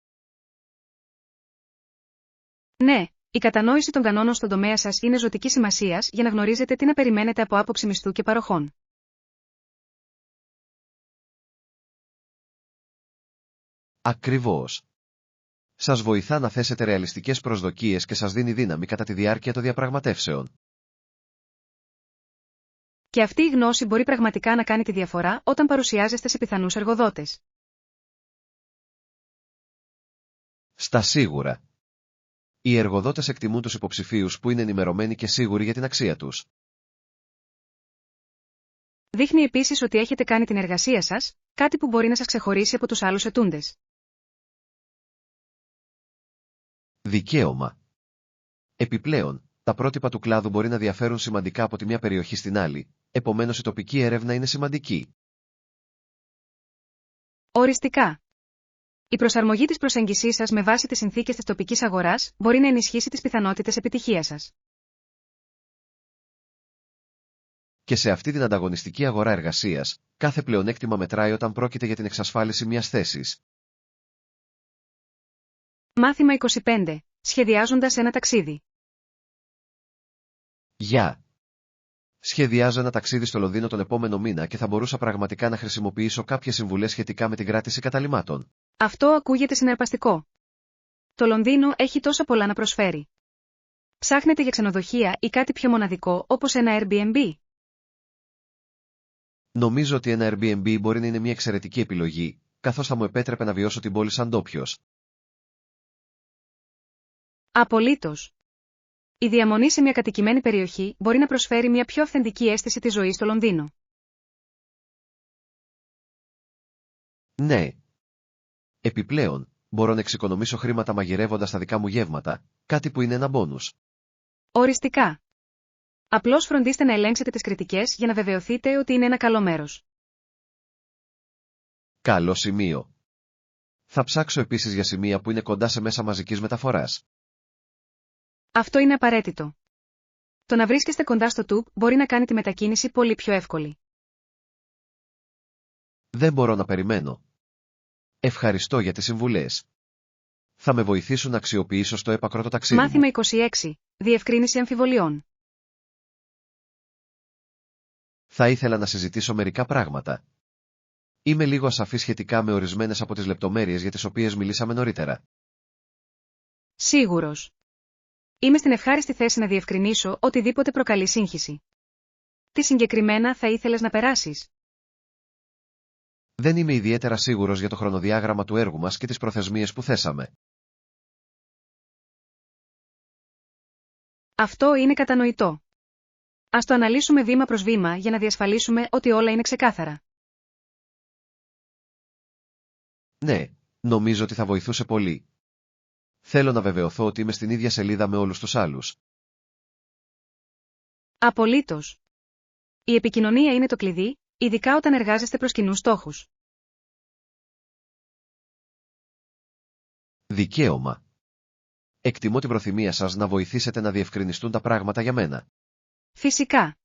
Ναι, η κατανόηση των κανόνων στον τομέα σας είναι ζωτική σημασίας για να γνωρίζετε τι να περιμένετε από άποψη μισθού και παροχών. Ακριβώς. Σας βοηθά να θέσετε ρεαλιστικές προσδοκίες και σας δίνει δύναμη κατά τη διάρκεια των διαπραγματεύσεων. Και αυτή η γνώση μπορεί πραγματικά να κάνει τη διαφορά όταν παρουσιάζεστε σε πιθανούς εργοδότες. Στα σίγουρα. Οι εργοδότες εκτιμούν τους υποψηφίους που είναι ενημερωμένοι και σίγουροι για την αξία τους. Δείχνει επίσης ότι έχετε κάνει την εργασία σας, κάτι που μπορεί να σας ξεχωρίσει από τους άλλους ετούντες. Δικαίωμα. Επιπλέον, τα πρότυπα του κλάδου μπορεί να διαφέρουν σημαντικά από τη μια περιοχή στην άλλη, επομένως η τοπική έρευνα είναι σημαντική. Οριστικά. Η προσαρμογή της προσέγγισής σας με βάση τις συνθήκες της τοπικής αγοράς μπορεί να ενισχύσει τις πιθανότητες επιτυχίας σας. Και σε αυτή την ανταγωνιστική αγορά εργασίας, κάθε πλεονέκτημα μετράει όταν πρόκειται για την εξασφάλιση μιας θέσης. Μάθημα 25. Σχεδιάζοντας ένα ταξίδι. Γεια! Σχεδιάζω ένα ταξίδι στο Λονδίνο τον επόμενο μήνα και θα μπορούσα πραγματικά να χρησιμοποιήσω κάποιες συμβουλές σχετικά με την κράτηση καταλυμάτων. Αυτό ακούγεται συναρπαστικό. Το Λονδίνο έχει τόσα πολλά να προσφέρει. Ψάχνετε για ξενοδοχεία ή κάτι πιο μοναδικό όπως ένα Airbnb. Νομίζω ότι ένα Airbnb μπορεί να είναι μια εξαιρετική επιλογή, καθώς θα μου επέτρεπε να βιώσω την πόλη σαν ντόπιος. Απολύτως. Η διαμονή σε μια κατοικημένη περιοχή μπορεί να προσφέρει μια πιο αυθεντική αίσθηση της ζωής στο Λονδίνο. Ναι. Επιπλέον, μπορώ να εξοικονομήσω χρήματα μαγειρεύοντας τα δικά μου γεύματα, κάτι που είναι ένα μπόνους. Οριστικά. Απλώς φροντίστε να ελέγξετε τις κριτικές για να βεβαιωθείτε ότι είναι ένα καλό μέρος. Καλό σημείο. Θα ψάξω επίσης για σημεία που είναι κοντά σε μέσα μαζικής μεταφοράς. Αυτό είναι απαραίτητο. Το να βρίσκεστε κοντά στο τουμπ μπορεί να κάνει τη μετακίνηση πολύ πιο εύκολη. Δεν μπορώ να περιμένω. Ευχαριστώ για τις συμβουλές. Θα με βοηθήσουν να αξιοποιήσω στο έπακρο το ταξίδι μου. Μάθημα 26. Διευκρίνηση αμφιβολιών. Θα ήθελα να συζητήσω μερικά πράγματα. Είμαι λίγο ασαφής σχετικά με ορισμένες από τις λεπτομέρειες για τις οποίες μιλήσαμε νωρίτερα. Σίγουρος. Είμαι στην ευχάριστη θέση να διευκρινίσω οτιδήποτε προκαλεί σύγχυση. Τι συγκεκριμένα θα ήθελες να περάσεις? Δεν είμαι ιδιαίτερα σίγουρος για το χρονοδιάγραμμα του έργου μας και τις προθεσμίες που θέσαμε. Αυτό είναι κατανοητό. Ας το αναλύσουμε βήμα προς βήμα για να διασφαλίσουμε ότι όλα είναι ξεκάθαρα. Ναι, νομίζω ότι θα βοηθούσε πολύ. Θέλω να βεβαιωθώ ότι είμαι στην ίδια σελίδα με όλους τους άλλους. Απολύτως. Η επικοινωνία είναι το κλειδί, ειδικά όταν εργάζεστε προς κοινούς στόχους. Δικαίωμα. Εκτιμώ την προθυμία σας να βοηθήσετε να διευκρινιστούν τα πράγματα για μένα. Φυσικά.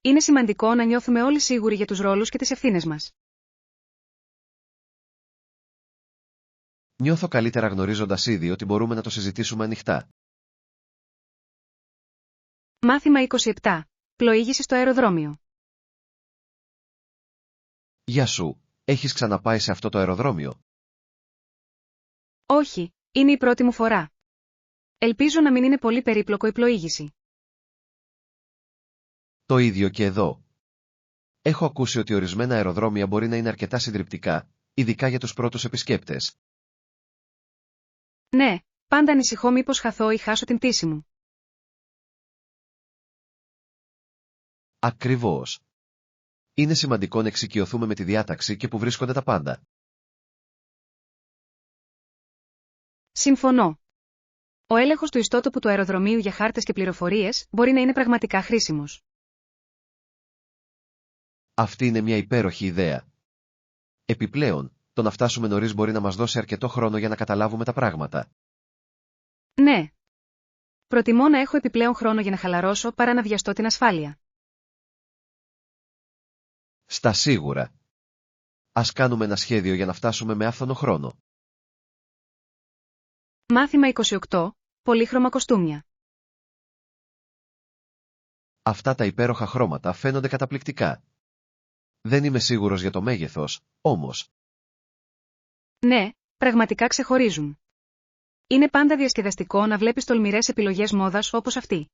Είναι σημαντικό να νιώθουμε όλοι σίγουροι για τους ρόλους και τις ευθύνες μας. Νιώθω καλύτερα γνωρίζοντας ήδη ότι μπορούμε να το συζητήσουμε ανοιχτά. Μάθημα 27. Πλοήγηση στο αεροδρόμιο. Γεια σου, έχεις ξαναπάει σε αυτό το αεροδρόμιο? Όχι, είναι η πρώτη μου φορά. Ελπίζω να μην είναι πολύ περίπλοκο η πλοήγηση. Το ίδιο και εδώ. Έχω ακούσει ότι ορισμένα αεροδρόμια μπορεί να είναι αρκετά συντριπτικά, ειδικά για τους πρώτους επισκέπτες. Ναι, πάντα ανησυχώ μήπως χαθώ ή χάσω την πτήση μου. Ακριβώς. Είναι σημαντικό να εξοικειωθούμε με τη διάταξη και που βρίσκονται τα πάντα. Συμφωνώ. Ο έλεγχος του ιστότοπου του αεροδρομίου για χάρτες και πληροφορίες μπορεί να είναι πραγματικά χρήσιμος. Αυτή είναι μια υπέροχη ιδέα. Επιπλέον, το να φτάσουμε νωρίς μπορεί να μας δώσει αρκετό χρόνο για να καταλάβουμε τα πράγματα. Ναι. Προτιμώ να έχω επιπλέον χρόνο για να χαλαρώσω παρά να βιαστώ την ασφάλεια. Στα σίγουρα. Ας κάνουμε ένα σχέδιο για να φτάσουμε με άφθονο χρόνο. Μάθημα 28. Πολύχρωμα κοστούμια. Αυτά τα υπέροχα χρώματα φαίνονται καταπληκτικά. Δεν είμαι σίγουρος για το μέγεθος, όμως. Ναι, πραγματικά ξεχωρίζουν. Είναι πάντα διασκεδαστικό να βλέπεις τολμηρές επιλογές μόδας όπως αυτή.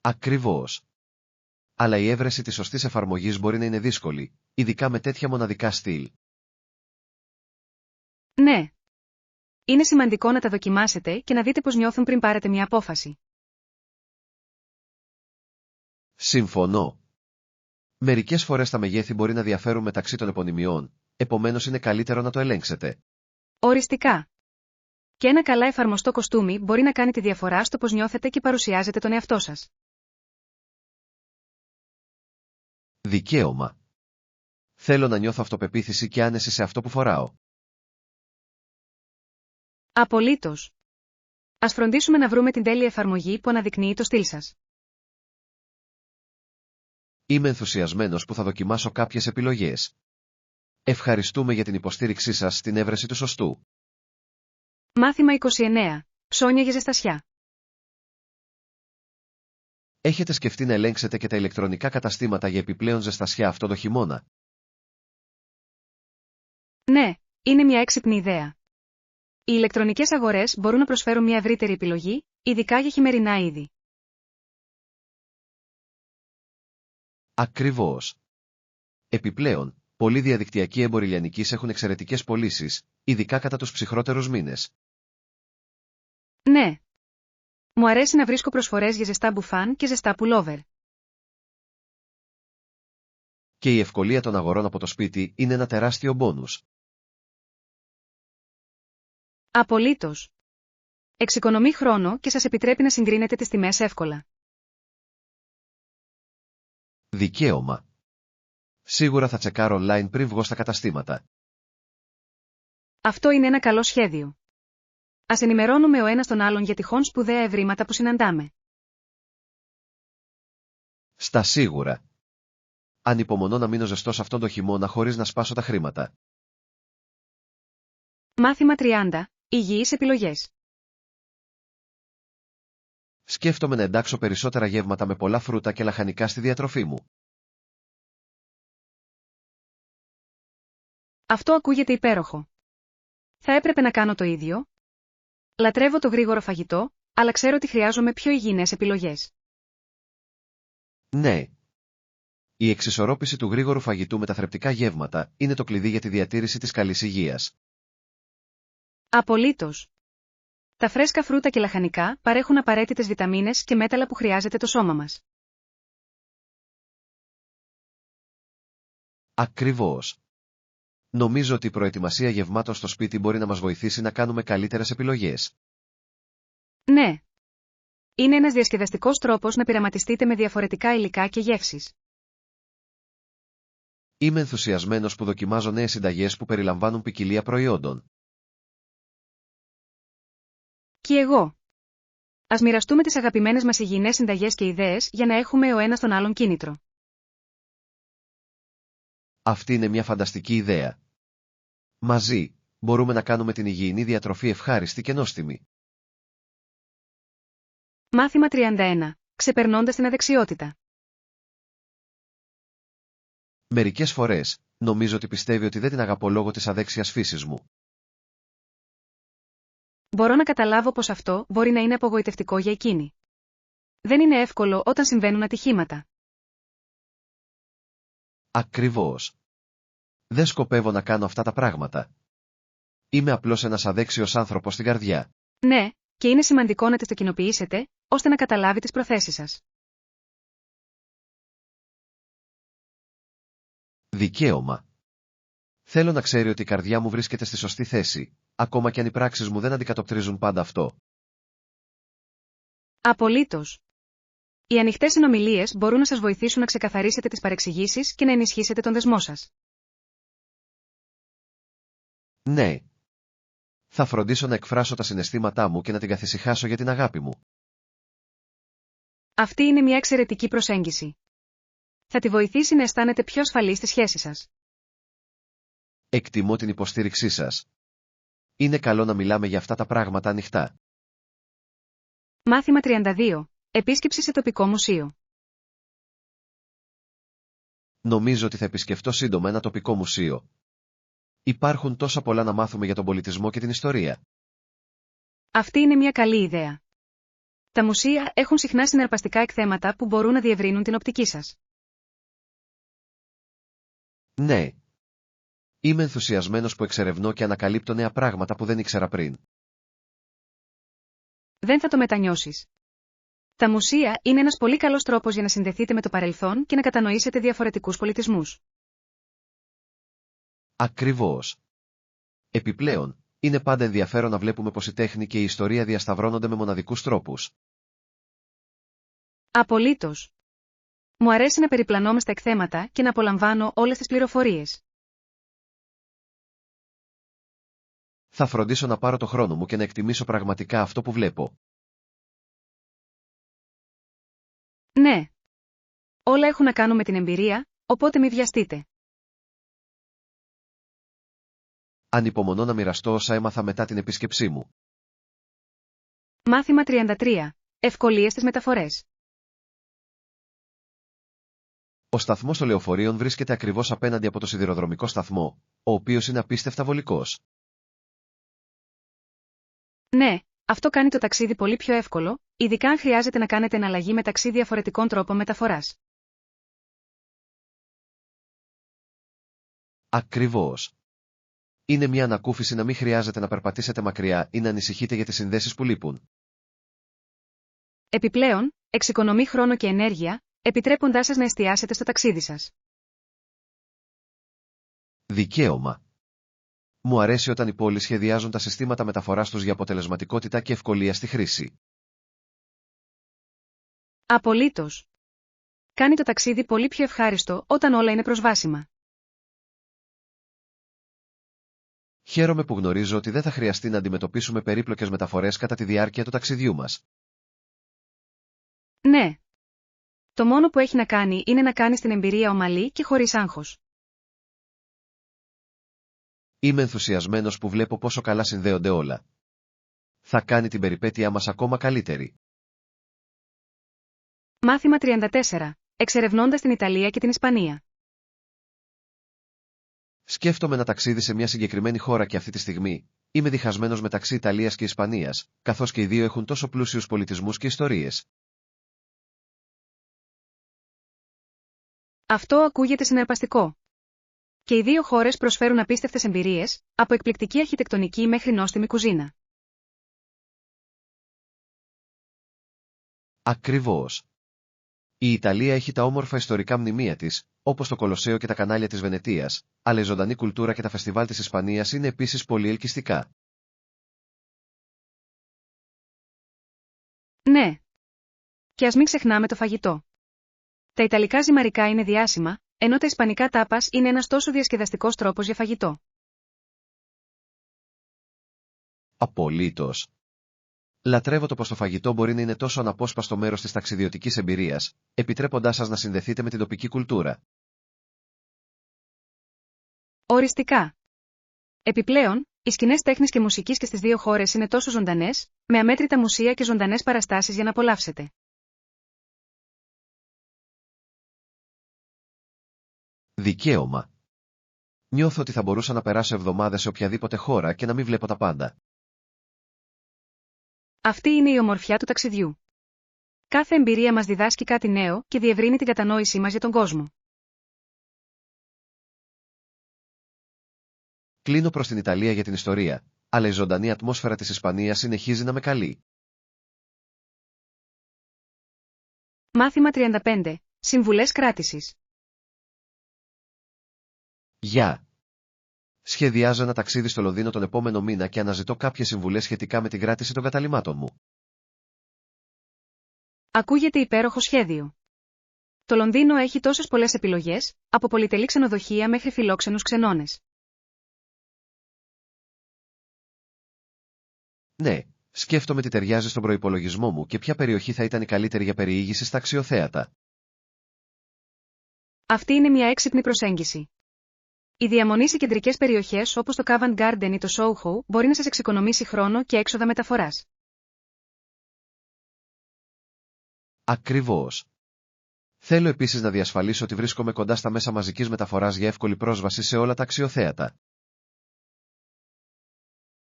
Ακριβώς. Αλλά η έβρεση της σωστής εφαρμογής μπορεί να είναι δύσκολη, ειδικά με τέτοια μοναδικά στυλ. Ναι. Είναι σημαντικό να τα δοκιμάσετε και να δείτε πώς νιώθουν πριν πάρετε μια απόφαση. Συμφωνώ. Μερικές φορές τα μεγέθη μπορεί να διαφέρουν μεταξύ των επωνυμιών, επομένως είναι καλύτερο να το ελέγξετε. Οριστικά. Και ένα καλά εφαρμοστό κοστούμι μπορεί να κάνει τη διαφορά στο πώς νιώθετε και παρουσιάζετε τον εαυτό σας. Δικαίωμα. Θέλω να νιώθω αυτοπεποίθηση και άνεση σε αυτό που φοράω. Απολύτως. Ας φροντίσουμε να βρούμε την τέλεια εφαρμογή που αναδεικνύει το στυλ σας. Είμαι ενθουσιασμένος που θα δοκιμάσω κάποιες επιλογές. Ευχαριστούμε για την υποστήριξή σας στην έβρεση του σωστού. Μάθημα 29. Ψώνια για ζεστασιά. Έχετε σκεφτεί να ελέγξετε και τα ηλεκτρονικά καταστήματα για επιπλέον ζεστασιά αυτό το χειμώνα? Ναι, είναι μια έξυπνη ιδέα. Οι ηλεκτρονικές αγορές μπορούν να προσφέρουν μια ευρύτερη επιλογή, ειδικά για χειμερινά είδη. Ακριβώς. Επιπλέον, πολλοί διαδικτυακοί έμποροι λιανικής έχουν εξαιρετικές πωλήσεις, ειδικά κατά τους ψυχρότερους μήνες. Ναι. Μου αρέσει να βρίσκω προσφορές για ζεστά μπουφάν και ζεστά πουλόβερ. Και η ευκολία των αγορών από το σπίτι είναι ένα τεράστιο μπόνους. Απολύτως. Εξοικονομεί χρόνο και σας επιτρέπει να συγκρίνετε τις τιμές εύκολα. Δικαίωμα. Σίγουρα θα τσεκάρω online πριν βγω στα καταστήματα. Αυτό είναι ένα καλό σχέδιο. Ας ενημερώνουμε ο ένας τον άλλον για τυχόν σπουδαία ευρήματα που συναντάμε. Στα σίγουρα. Ανυπομονώ να μείνω ζεστός αυτόν τον χειμώνα χωρίς να σπάσω τα χρήματα. Μάθημα 30. Υγιείς επιλογές. Σκέφτομαι να εντάξω περισσότερα γεύματα με πολλά φρούτα και λαχανικά στη διατροφή μου. Αυτό ακούγεται υπέροχο. Θα έπρεπε να κάνω το ίδιο. Λατρεύω το γρήγορο φαγητό, αλλά ξέρω ότι χρειάζομαι πιο υγιεινές επιλογές. Ναι. Η εξισορρόπηση του γρήγορου φαγητού με τα θρεπτικά γεύματα είναι το κλειδί για τη διατήρηση της καλής υγείας. Απολύτως. Τα φρέσκα φρούτα και λαχανικά παρέχουν απαραίτητες βιταμίνες και μέταλλα που χρειάζεται το σώμα μας. Ακριβώς. Νομίζω ότι η προετοιμασία γευμάτων στο σπίτι μπορεί να μας βοηθήσει να κάνουμε καλύτερες επιλογές. Ναι. Είναι ένας διασκεδαστικός τρόπος να πειραματιστείτε με διαφορετικά υλικά και γεύσεις. Είμαι ενθουσιασμένος που δοκιμάζω νέες συνταγές που περιλαμβάνουν ποικιλία προϊόντων. Και εγώ. Ας μοιραστούμε τις αγαπημένες μας υγιεινές συνταγές και ιδέες για να έχουμε ο ένας τον άλλον κίνητρο. Αυτή είναι μια φανταστική ιδέα. Μαζί, μπορούμε να κάνουμε την υγιεινή διατροφή ευχάριστη και νόστιμη. Μάθημα 31. Ξεπερνώντας την αδεξιότητα. Μερικές φορές, νομίζω ότι πιστεύει ότι δεν την αγαπώ λόγω της αδέξιας φύσης μου. Μπορώ να καταλάβω πως αυτό μπορεί να είναι απογοητευτικό για εκείνη. Δεν είναι εύκολο όταν συμβαίνουν ατυχήματα. Ακριβώς. Δεν σκοπεύω να κάνω αυτά τα πράγματα. Είμαι απλώς ένας αδέξιος άνθρωπος στην καρδιά. Ναι, και είναι σημαντικό να τις το κοινοποιήσετε, ώστε να καταλάβει τις προθέσεις σας. Δικαίωμα. Θέλω να ξέρει ότι η καρδιά μου βρίσκεται στη σωστή θέση, ακόμα και αν οι πράξεις μου δεν αντικατοπτρίζουν πάντα αυτό. Απολύτως. Οι ανοιχτές συνομιλίες μπορούν να σας βοηθήσουν να ξεκαθαρίσετε τις παρεξηγήσεις και να ενισχύσετε τον δεσμό σας. Ναι. Θα φροντίσω να εκφράσω τα συναισθήματά μου και να την καθησυχάσω για την αγάπη μου. Αυτή είναι μια εξαιρετική προσέγγιση. Θα τη βοηθήσει να αισθάνεται πιο ασφαλή στη σχέση σας. Εκτιμώ την υποστήριξή σας. Είναι καλό να μιλάμε για αυτά τα πράγματα ανοιχτά. Μάθημα 32. Επίσκεψη σε τοπικό μουσείο. Νομίζω ότι θα επισκεφτώ σύντομα ένα τοπικό μουσείο. Υπάρχουν τόσα πολλά να μάθουμε για τον πολιτισμό και την ιστορία. Αυτή είναι μια καλή ιδέα. Τα μουσεία έχουν συχνά συναρπαστικά εκθέματα που μπορούν να διευρύνουν την οπτική σας. Ναι. Είμαι ενθουσιασμένος που εξερευνώ και ανακαλύπτω νέα πράγματα που δεν ήξερα πριν. Δεν θα το μετανιώσεις. Τα μουσεία είναι ένας πολύ καλός τρόπος για να συνδεθείτε με το παρελθόν και να κατανοήσετε διαφορετικούς πολιτισμούς. Ακριβώς. Επιπλέον, είναι πάντα ενδιαφέρον να βλέπουμε πως η τέχνη και η ιστορία διασταυρώνονται με μοναδικούς τρόπους. Απολύτως. Μου αρέσει να περιπλανόμαι στα εκθέματα και να απολαμβάνω όλες τις πληροφορίες. Θα φροντίσω να πάρω το χρόνο μου και να εκτιμήσω πραγματικά αυτό που βλέπω. Ναι. Όλα έχουν να κάνουν με την εμπειρία, οπότε μη βιαστείτε. Ανυπομονώ να μοιραστώ όσα έμαθα μετά την επίσκεψή μου. Μάθημα 33. Ευκολίες στις μεταφορές. Ο σταθμός των λεωφορείων βρίσκεται ακριβώς απέναντι από το σιδηροδρομικό σταθμό, ο οποίος είναι απίστευτα βολικός. Ναι, αυτό κάνει το ταξίδι πολύ πιο εύκολο, ειδικά αν χρειάζεται να κάνετε εναλλαγή μεταξύ διαφορετικών τρόπων μεταφοράς. Ακριβώς. Είναι μια ανακούφιση να μην χρειάζεται να περπατήσετε μακριά ή να ανησυχείτε για τις συνδέσεις που λείπουν. Επιπλέον, εξοικονομεί χρόνο και ενέργεια, επιτρέποντάς σας να εστιάσετε στο ταξίδι σας. Δικαίωμα. Μου αρέσει όταν οι πόλεις σχεδιάζουν τα συστήματα μεταφοράς τους για αποτελεσματικότητα και ευκολία στη χρήση. Απολύτως. Κάνει το ταξίδι πολύ πιο ευχάριστο όταν όλα είναι προσβάσιμα. Χαίρομαι που γνωρίζω ότι δεν θα χρειαστεί να αντιμετωπίσουμε περίπλοκες μεταφορές κατά τη διάρκεια του ταξιδιού μας. Ναι. Το μόνο που έχει να κάνει είναι να κάνεις την εμπειρία ομαλή και χωρίς άγχος. Είμαι ενθουσιασμένος που βλέπω πόσο καλά συνδέονται όλα. Θα κάνει την περιπέτειά μας ακόμα καλύτερη. Μάθημα 34. Εξερευνώντας την Ιταλία και την Ισπανία. Σκέφτομαι ένα ταξίδι σε μια συγκεκριμένη χώρα και αυτή τη στιγμή είμαι διχασμένος μεταξύ Ιταλίας και Ισπανίας, καθώς και οι δύο έχουν τόσο πλούσιους πολιτισμούς και ιστορίες. Αυτό ακούγεται συναρπαστικό. Και οι δύο χώρες προσφέρουν απίστευτες εμπειρίες, από εκπληκτική αρχιτεκτονική μέχρι νόστιμη κουζίνα. Ακριβώς. Η Ιταλία έχει τα όμορφα ιστορικά μνημεία της, όπως το Κολοσσέο και τα κανάλια της Βενετίας, αλλά η ζωντανή κουλτούρα και τα φεστιβάλ της Ισπανίας είναι επίσης πολύ ελκυστικά. Ναι. Και ας μην ξεχνάμε το φαγητό. Τα Ιταλικά ζυμαρικά είναι διάσημα, ενώ τα Ισπανικά τάπας είναι ένας τόσο διασκεδαστικός τρόπος για φαγητό. Απολύτως. Λατρεύω το πως το φαγητό μπορεί να είναι τόσο αναπόσπαστο μέρος της ταξιδιωτικής εμπειρίας, επιτρέποντάς σας να συνδεθείτε με την τοπική κουλτούρα. Οριστικά. Επιπλέον, οι σκηνές τέχνης και μουσικής και στις δύο χώρες είναι τόσο ζωντανές, με αμέτρητα μουσεία και ζωντανές παραστάσεις για να απολαύσετε. Δικαίωμα. Νιώθω ότι θα μπορούσα να περάσω εβδομάδες σε οποιαδήποτε χώρα και να μην βλέπω τα πάντα. Αυτή είναι η ομορφιά του ταξιδιού. Κάθε εμπειρία μας διδάσκει κάτι νέο και διευρύνει την κατανόησή μας για τον κόσμο. Κλείνω προς την Ιταλία για την ιστορία, αλλά η ζωντανή ατμόσφαιρα της Ισπανίας συνεχίζει να με καλεί. Μάθημα 35. Συμβουλές κράτησης. Γεια! Σχεδιάζω ένα ταξίδι στο Λονδίνο τον επόμενο μήνα και αναζητώ κάποιες συμβουλές σχετικά με την κράτηση των καταλυμάτων μου. Ακούγεται υπέροχο σχέδιο. Το Λονδίνο έχει τόσες πολλές επιλογές, από πολυτελή ξενοδοχεία μέχρι φιλόξενους ξενώνες. Ναι, σκέφτομαι τι ταιριάζει στον προϋπολογισμό μου και ποια περιοχή θα ήταν η καλύτερη για περιήγηση στα αξιοθέατα. Αυτή είναι μια έξυπνη προσέγγιση. Η διαμονή σε κεντρικές περιοχές όπως το Covent Garden ή το Soho μπορεί να σας εξοικονομήσει χρόνο και έξοδα μεταφοράς. Ακριβώς. Θέλω επίσης να διασφαλίσω ότι βρίσκομαι κοντά στα μέσα μαζικής μεταφοράς για εύκολη πρόσβαση σε όλα τα αξιοθέατα.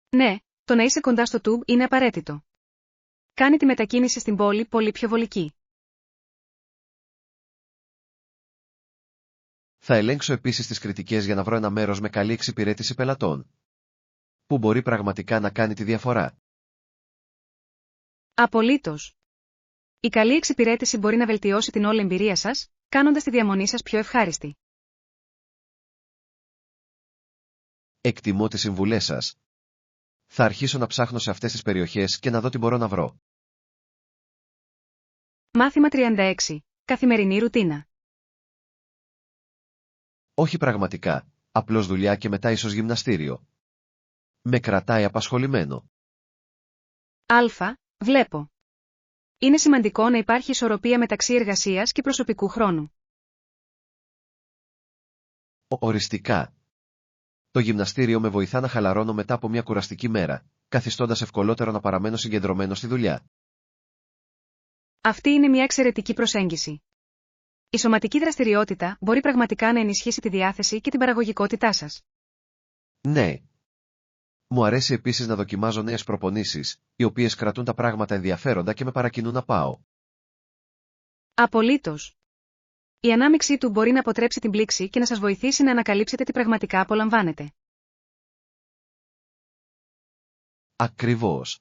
Ναι, το να είσαι κοντά στο Tube είναι απαραίτητο. Κάνει τη μετακίνηση στην πόλη πολύ πιο βολική. Θα ελέγξω επίσης τις κριτικές για να βρω ένα μέρος με καλή εξυπηρέτηση πελατών, που μπορεί πραγματικά να κάνει τη διαφορά. Απολύτως. Η καλή εξυπηρέτηση μπορεί να βελτιώσει την όλη εμπειρία σας, κάνοντας τη διαμονή σας πιο ευχάριστη. Εκτιμώ τις συμβουλές σας. Θα αρχίσω να ψάχνω σε αυτές τις περιοχές και να δω τι μπορώ να βρω. Μάθημα 36. Καθημερινή ρουτίνα. Όχι πραγματικά, απλώς δουλειά και μετά ίσως γυμναστήριο. Με κρατάει απασχολημένο. Βλέπω. Είναι σημαντικό να υπάρχει ισορροπία μεταξύ εργασίας και προσωπικού χρόνου. Οριστικά. Το γυμναστήριο με βοηθά να χαλαρώνω μετά από μια κουραστική μέρα, καθιστώντας ευκολότερο να παραμένω συγκεντρωμένο στη δουλειά. Αυτή είναι μια εξαιρετική προσέγγιση. Η σωματική δραστηριότητα μπορεί πραγματικά να ενισχύσει τη διάθεση και την παραγωγικότητά σας. Ναι. Μου αρέσει επίσης να δοκιμάζω νέες προπονήσεις, οι οποίες κρατούν τα πράγματα ενδιαφέροντα και με παρακινούν να πάω. Απολύτως. Η ανάμειξή του μπορεί να αποτρέψει την πλήξη και να σας βοηθήσει να ανακαλύψετε τι πραγματικά απολαμβάνετε. Ακριβώς.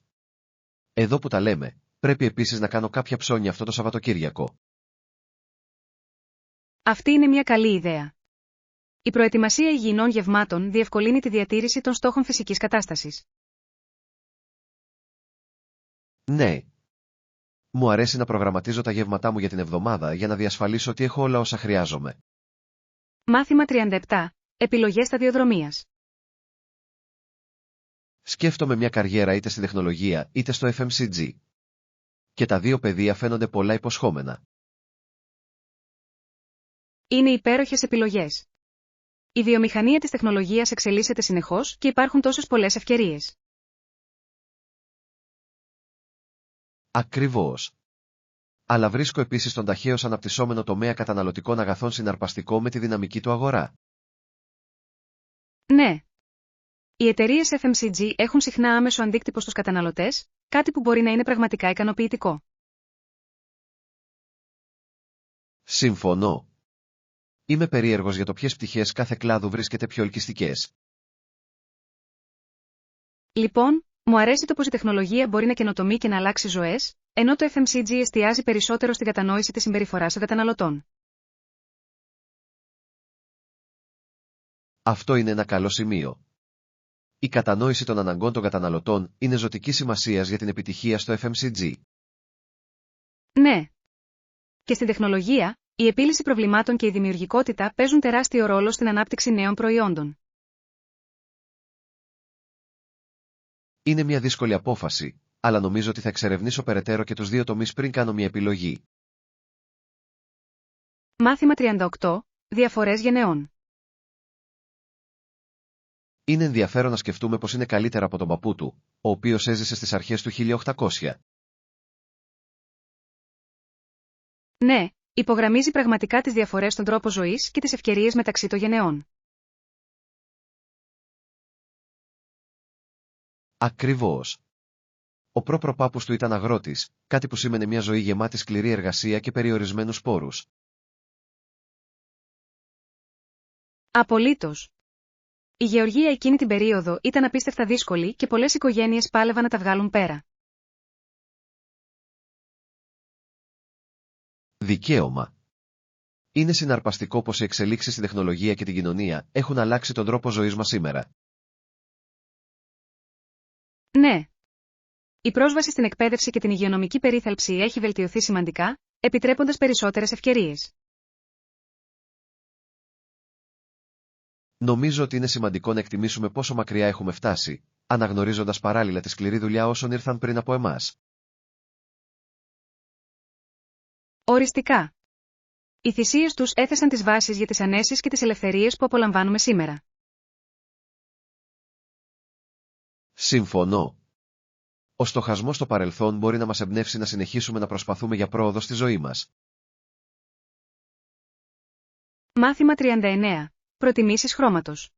Εδώ που τα λέμε, Πρέπει επίσης να κάνω κάποια ψώνια αυτό το Σαββατοκύριακο. Αυτή είναι μια καλή ιδέα. Η προετοιμασία υγιεινών γευμάτων διευκολύνει τη διατήρηση των στόχων φυσικής κατάστασης. Ναι. Μου αρέσει να προγραμματίζω τα γεύματά μου για την εβδομάδα για να διασφαλίσω ότι έχω όλα όσα χρειάζομαι. Μάθημα 37. Επιλογές σταδιοδρομίας. Σκέφτομαι μια καριέρα είτε στην τεχνολογία είτε στο FMCG. Και τα δύο πεδία φαίνονται πολλά υποσχόμενα. Είναι υπέροχες επιλογές. Η βιομηχανία της τεχνολογίας εξελίσσεται συνεχώς και υπάρχουν τόσες πολλές ευκαιρίες. Ακριβώς. Αλλά βρίσκω επίσης τον ταχαίως αναπτυσσόμενο τομέα καταναλωτικών αγαθών συναρπαστικό με τη δυναμική του αγορά. Ναι. Οι εταιρείες FMCG έχουν συχνά άμεσο αντίκτυπο στους καταναλωτές, κάτι που μπορεί να είναι πραγματικά ικανοποιητικό. Συμφωνώ. Είμαι περίεργος για το ποιες πτυχές κάθε κλάδου βρίσκεται πιο ελκυστικές. Λοιπόν, μου αρέσει το πως η τεχνολογία μπορεί να καινοτομεί και να αλλάξει ζωές, ενώ το FMCG εστιάζει περισσότερο στην κατανόηση της συμπεριφοράς των καταναλωτών. Αυτό είναι ένα καλό σημείο. Η κατανόηση των αναγκών των καταναλωτών είναι ζωτικής σημασίας για την επιτυχία στο FMCG. Ναι. Και στην τεχνολογία, η επίλυση προβλημάτων και η δημιουργικότητα παίζουν τεράστιο ρόλο στην ανάπτυξη νέων προϊόντων. Είναι μια δύσκολη απόφαση, αλλά νομίζω ότι θα εξερευνήσω περαιτέρω και τους δύο τομείς πριν κάνω μια επιλογή. Μάθημα 38. Διαφορές γενεών. Είναι ενδιαφέρον να σκεφτούμε πως είναι καλύτερα από τον παππού του, ο οποίος έζησε στις αρχές του 1800. Ναι, υπογραμμίζει πραγματικά τις διαφορές στον τρόπο ζωής και τις ευκαιρίες μεταξύ των γενεών. Ακριβώς. Ο προπροπάπους του ήταν αγρότης, κάτι που σήμαινε μια ζωή γεμάτη σκληρή εργασία και περιορισμένους πόρους. Απολύτως. Η γεωργία εκείνη την περίοδο ήταν απίστευτα δύσκολη και πολλές οικογένειες πάλευαν να τα βγάλουν πέρα. Δικαίωμα. Είναι συναρπαστικό πως οι εξελίξεις στην τεχνολογία και την κοινωνία έχουν αλλάξει τον τρόπο ζωής μας σήμερα. Ναι. Η πρόσβαση στην εκπαίδευση και την υγειονομική περίθαλψη έχει βελτιωθεί σημαντικά, επιτρέποντας περισσότερες ευκαιρίες. Νομίζω ότι είναι σημαντικό να εκτιμήσουμε πόσο μακριά έχουμε φτάσει, αναγνωρίζοντας παράλληλα τη σκληρή δουλειά όσων ήρθαν πριν από εμάς. Οριστικά. Οι θυσίες τους έθεσαν τις βάσεις για τις ανέσεις και τις ελευθερίες που απολαμβάνουμε σήμερα. Συμφωνώ. Ο στοχασμός στο παρελθόν μπορεί να μας εμπνεύσει να συνεχίσουμε να προσπαθούμε για πρόοδο στη ζωή μας. Μάθημα 39. Προτιμήσεις χρώματος.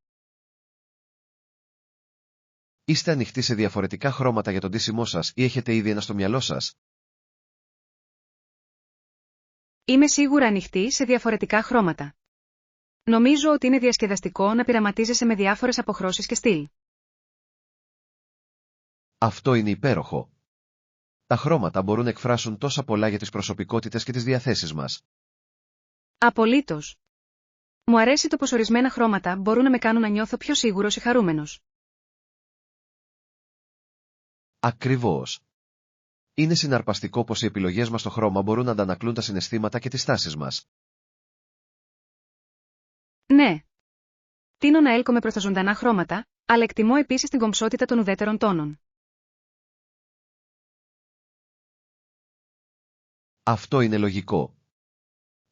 Είστε ανοιχτοί σε διαφορετικά χρώματα για τον ντύσιμό σας ή έχετε ήδη ένα στο μυαλό σας? Είμαι σίγουρα ανοιχτή σε διαφορετικά χρώματα. Νομίζω ότι είναι διασκεδαστικό να πειραματίζεσαι με διάφορες αποχρώσεις και στυλ. Αυτό είναι υπέροχο. Τα χρώματα μπορούν να εκφράσουν τόσα πολλά για τις προσωπικότητες και τις διαθέσεις μας. Απολύτως. Μου αρέσει το πως ορισμένα χρώματα μπορούν να με κάνουν να νιώθω πιο σίγουρος ή χαρούμενος. Ακριβώς. Είναι συναρπαστικό πως οι επιλογές μας στο χρώμα μπορούν να αντανακλούν τα συναισθήματα και τις τάσεις μας. Ναι. Τείνω να έλκομαι προς τα ζωντανά χρώματα, αλλά εκτιμώ επίσης την κομψότητα των ουδέτερων τόνων. Αυτό είναι λογικό.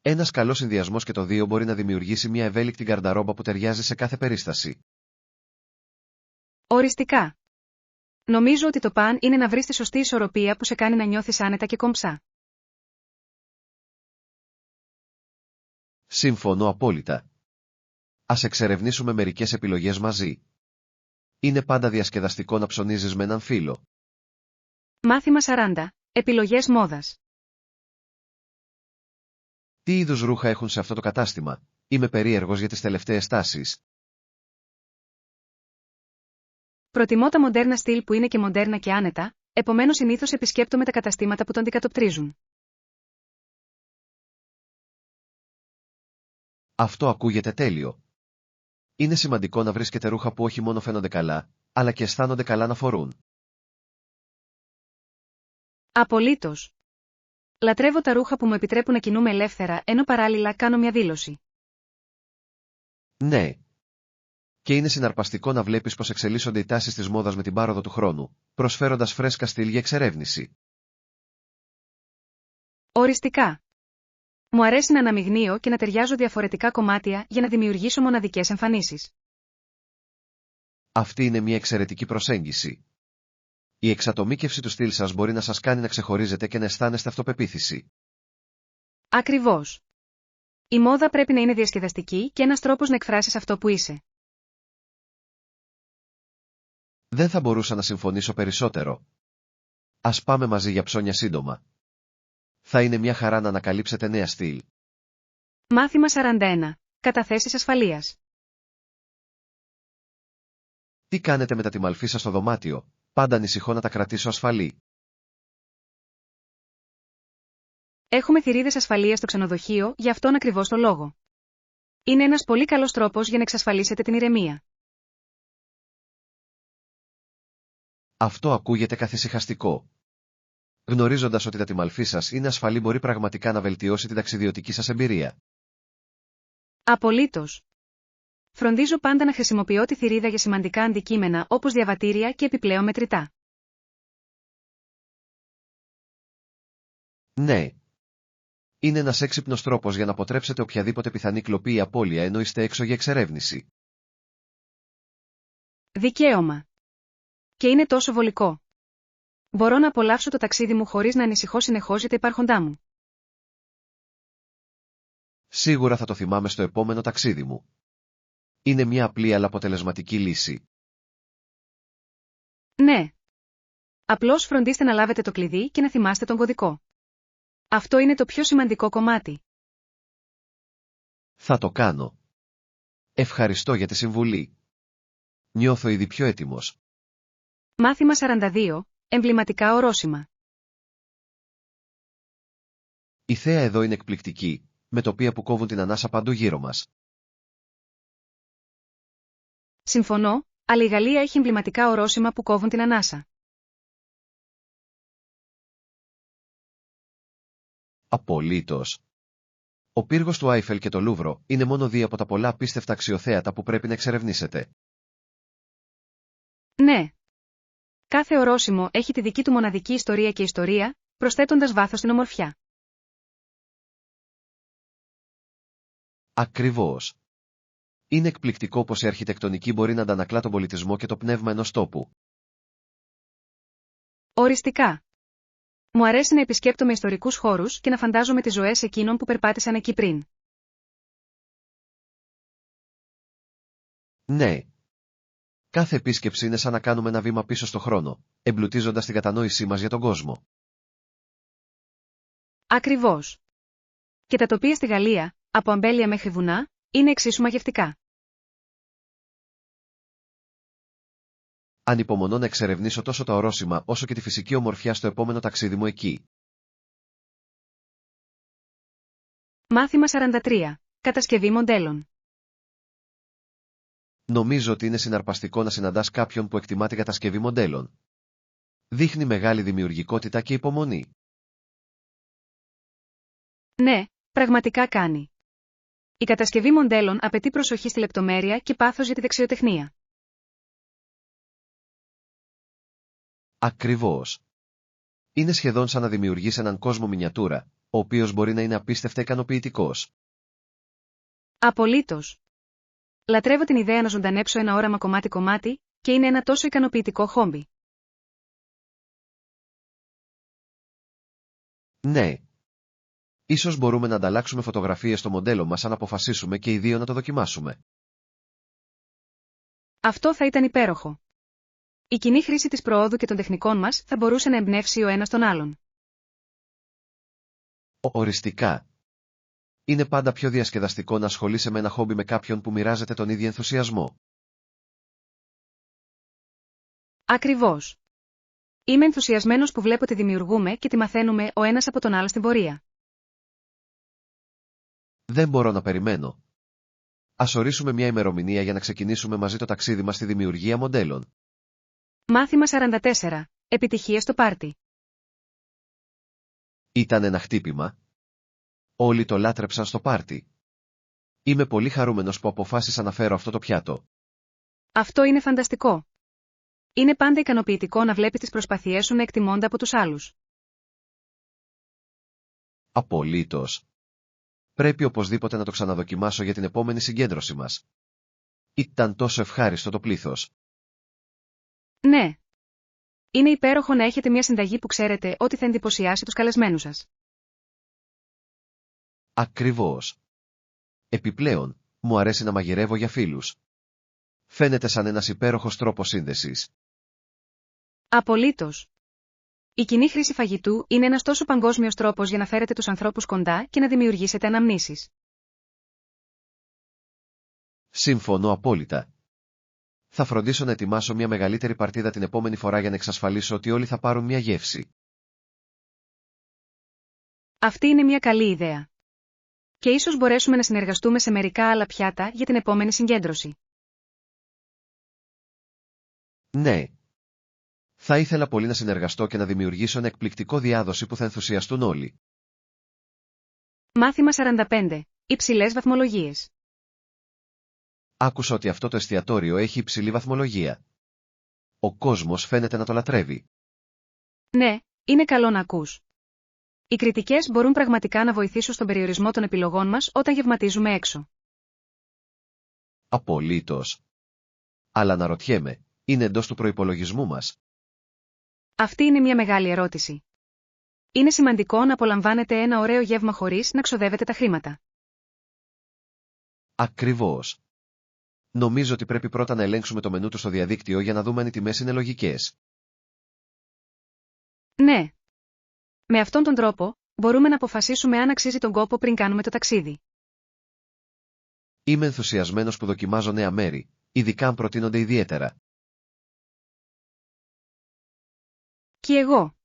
Ένας καλός συνδυασμός και το δύο μπορεί να δημιουργήσει μια ευέλικτη γκαρνταρόμπα που ταιριάζει σε κάθε περίσταση. Οριστικά. Νομίζω ότι το παν είναι να βρεις τη σωστή ισορροπία που σε κάνει να νιώθεις άνετα και κομψά. Συμφωνώ απόλυτα. Ας εξερευνήσουμε μερικές επιλογές μαζί. Είναι πάντα διασκεδαστικό να ψωνίζεις με έναν φίλο. Μάθημα 40. Επιλογές μόδας. Τι είδους ρούχα έχουν σε αυτό το κατάστημα? Είμαι περίεργος για τις τελευταίες τάσεις. Προτιμώ τα μοντέρνα στυλ που είναι και μοντέρνα και άνετα, Επομένως συνήθως επισκέπτομαι τα καταστήματα που τον αντικατοπτρίζουν. Αυτό ακούγεται τέλειο. Είναι σημαντικό να βρίσκετε ρούχα που όχι μόνο φαίνονται καλά, αλλά και αισθάνονται καλά να φορούν. Απολύτως. Λατρεύω τα ρούχα που μου επιτρέπουν να κινούμαι ελεύθερα, ενώ παράλληλα κάνω μια δήλωση. Ναι. Και είναι συναρπαστικό να βλέπεις πως εξελίσσονται οι τάσεις της μόδας με την πάροδο του χρόνου, προσφέροντας φρέσκα στυλ για εξερεύνηση. Οριστικά. Μου αρέσει να αναμειγνύω και να ταιριάζω διαφορετικά κομμάτια για να δημιουργήσω μοναδικές εμφανίσεις. Αυτή είναι μια εξαιρετική προσέγγιση. Η εξατομίκευση του στυλ σας μπορεί να σας κάνει να ξεχωρίζετε και να αισθάνεστε αυτοπεποίθηση. Ακριβώς. Η μόδα πρέπει να είναι διασκεδαστική και ένας τρόπος να εκφράσεις αυτό που είσαι. Δεν θα μπορούσα να συμφωνήσω περισσότερο. Ας πάμε μαζί για ψώνια σύντομα. Θα είναι μια χαρά να ανακαλύψετε νέα στυλ. Μάθημα 41. Καταθέσεις ασφαλείας. Τι κάνετε με τα τιμαλφή σας στο δωμάτιο? Πάντα ανησυχώ να τα κρατήσω ασφαλή. Έχουμε θηρίδες ασφαλείας στο ξενοδοχείο για αυτόν ακριβώς το λόγο. Είναι ένας πολύ καλός τρόπος για να εξασφαλίσετε την ηρεμία. Αυτό ακούγεται καθησυχαστικό. Γνωρίζοντας ότι τα τιμαλφή σας είναι ασφαλή μπορεί πραγματικά να βελτιώσει την ταξιδιωτική σας εμπειρία. Απολύτως. Φροντίζω πάντα να χρησιμοποιώ τη θηρίδα για σημαντικά αντικείμενα όπως διαβατήρια και επιπλέον μετρητά. Ναι. Είναι ένας έξυπνος τρόπος για να αποτρέψετε οποιαδήποτε πιθανή κλοπή ή απώλεια ενώ είστε έξω για εξερεύνηση. Δικαίωμα. Και είναι τόσο βολικό. Μπορώ να απολαύσω το ταξίδι μου χωρίς να ανησυχώ συνεχώς για τα υπάρχοντά μου. Σίγουρα θα το θυμάμαι στο επόμενο ταξίδι μου. Είναι μια απλή αλλά αποτελεσματική λύση. Ναι. Απλώς φροντίστε να λάβετε το κλειδί και να θυμάστε τον κωδικό. Αυτό είναι το πιο σημαντικό κομμάτι. Θα το κάνω. Ευχαριστώ για τη συμβουλή. Νιώθω ήδη πιο έτοιμος. Μάθημα 42. Εμβληματικά ορόσημα. Η θέα εδώ είναι εκπληκτική, με τοπία που κόβουν την ανάσα παντού γύρω μας. Συμφωνώ, αλλά η Γαλλία έχει εμβληματικά ορόσημα που κόβουν την ανάσα. Απολύτως. Ο πύργος του Άιφελ και το Λούβρο είναι μόνο δύο από τα πολλά απίστευτα αξιοθέατα που πρέπει να εξερευνήσετε. Ναι. Κάθε ορόσημο έχει τη δική του μοναδική ιστορία και ιστορία, προσθέτοντας βάθος στην ομορφιά. Ακριβώς. Είναι εκπληκτικό πως η αρχιτεκτονική μπορεί να αντανακλά τον πολιτισμό και το πνεύμα ενός τόπου. Οριστικά. Μου αρέσει να επισκέπτομαι ιστορικούς χώρους και να φαντάζομαι τις ζωές εκείνων που περπάτησαν εκεί πριν. Ναι. Κάθε επίσκεψη είναι σαν να κάνουμε ένα βήμα πίσω στο χρόνο, εμπλουτίζοντας την κατανόησή μας για τον κόσμο. Ακριβώς. Και τα τοπία στη Γαλλία, από αμπέλια μέχρι βουνά, είναι εξίσου μαγευτικά. Ανυπομονώ να εξερευνήσω τόσο τα ορόσημα όσο και τη φυσική ομορφιά στο επόμενο ταξίδι μου εκεί. Μάθημα 43. Κατασκευή μοντέλων. Νομίζω ότι είναι συναρπαστικό να συναντάς κάποιον που εκτιμά την κατασκευή μοντέλων. Δείχνει μεγάλη δημιουργικότητα και υπομονή. Ναι, πραγματικά κάνει. Η κατασκευή μοντέλων απαιτεί προσοχή στη λεπτομέρεια και πάθος για τη δεξιοτεχνία. Ακριβώς. Είναι σχεδόν σαν να δημιουργείς έναν κόσμο μινιατούρα, ο οποίος μπορεί να είναι απίστευτα ικανοποιητικός. Απολύτως. Λατρεύω την ιδέα να ζωντανέψω ένα όραμα κομμάτι-κομμάτι, και είναι ένα τόσο ικανοποιητικό χόμπι. Ναι. Ίσως μπορούμε να ανταλλάξουμε φωτογραφίες στο μοντέλο μας αν αποφασίσουμε και οι δύο να το δοκιμάσουμε. Αυτό θα ήταν υπέροχο. Η κοινή χρήση της προόδου και των τεχνικών μας θα μπορούσε να εμπνεύσει ο ένας τον άλλον. Οριστικά. Είναι πάντα πιο διασκεδαστικό να ασχολείσαι με ένα χόμπι με κάποιον που μοιράζεται τον ίδιο ενθουσιασμό. Ακριβώς. Είμαι ενθουσιασμένος που βλέπω τι δημιουργούμε και τι μαθαίνουμε ο ένας από τον άλλο στην πορεία. Δεν μπορώ να περιμένω. Ας ορίσουμε μια ημερομηνία για να ξεκινήσουμε μαζί το ταξίδι μας στη δημιουργία μοντέλων. Μάθημα 44. Επιτυχία στο πάρτι. Ήταν ένα χτύπημα. Όλοι το λάτρεψαν στο πάρτι. Είμαι πολύ χαρούμενος που αποφάσισα να φέρω αυτό το πιάτο. Αυτό είναι φανταστικό. Είναι πάντα ικανοποιητικό να βλέπεις τις προσπαθειές σου να εκτιμώνται από τους άλλους. Απολύτως. Πρέπει οπωσδήποτε να το ξαναδοκιμάσω για την επόμενη συγκέντρωση μας. Ήταν τόσο ευχάριστο το πλήθος. Ναι. Είναι υπέροχο να έχετε μια συνταγή που ξέρετε ότι θα εντυπωσιάσει τους καλεσμένους σας. Ακριβώς. Επιπλέον, μου αρέσει να μαγειρεύω για φίλους. Φαίνεται σαν ένας υπέροχος τρόπος σύνδεσης. Απολύτως. Η κοινή χρήση φαγητού είναι ένας τόσο παγκόσμιος τρόπος για να φέρετε τους ανθρώπους κοντά και να δημιουργήσετε αναμνήσεις. Συμφωνώ απόλυτα. Θα φροντίσω να ετοιμάσω μια μεγαλύτερη παρτίδα την επόμενη φορά για να εξασφαλίσω ότι όλοι θα πάρουν μια γεύση. Αυτή είναι μια καλή ιδέα. Και ίσως μπορέσουμε να συνεργαστούμε σε μερικά άλλα πιάτα για την επόμενη συγκέντρωση. Ναι. Θα ήθελα πολύ να συνεργαστώ και να δημιουργήσω ένα εκπληκτικό διάδοση που θα ενθουσιαστούν όλοι. Μάθημα 45. Υψηλές βαθμολογίες. Άκουσα ότι αυτό το εστιατόριο έχει υψηλή βαθμολογία. Ο κόσμος φαίνεται να το λατρεύει. Ναι, είναι καλό να ακούς. Οι κριτικές μπορούν πραγματικά να βοηθήσουν στον περιορισμό των επιλογών μας όταν γευματίζουμε έξω. Απολύτως. Αλλά αναρωτιέμαι, είναι εντός του προϋπολογισμού μας? Αυτή είναι μια μεγάλη ερώτηση. Είναι σημαντικό να απολαμβάνετε ένα ωραίο γεύμα χωρίς να ξοδεύετε τα χρήματα. Ακριβώς. Νομίζω ότι πρέπει πρώτα να ελέγξουμε το μενού του στο διαδίκτυο για να δούμε αν οι τιμές είναι λογικές. Ναι. Με αυτόν τον τρόπο, μπορούμε να αποφασίσουμε αν αξίζει τον κόπο πριν κάνουμε το ταξίδι. Είμαι ενθουσιασμένος που δοκιμάζω νέα μέρη, ειδικά αν προτείνονται ιδιαίτερα. Και εγώ.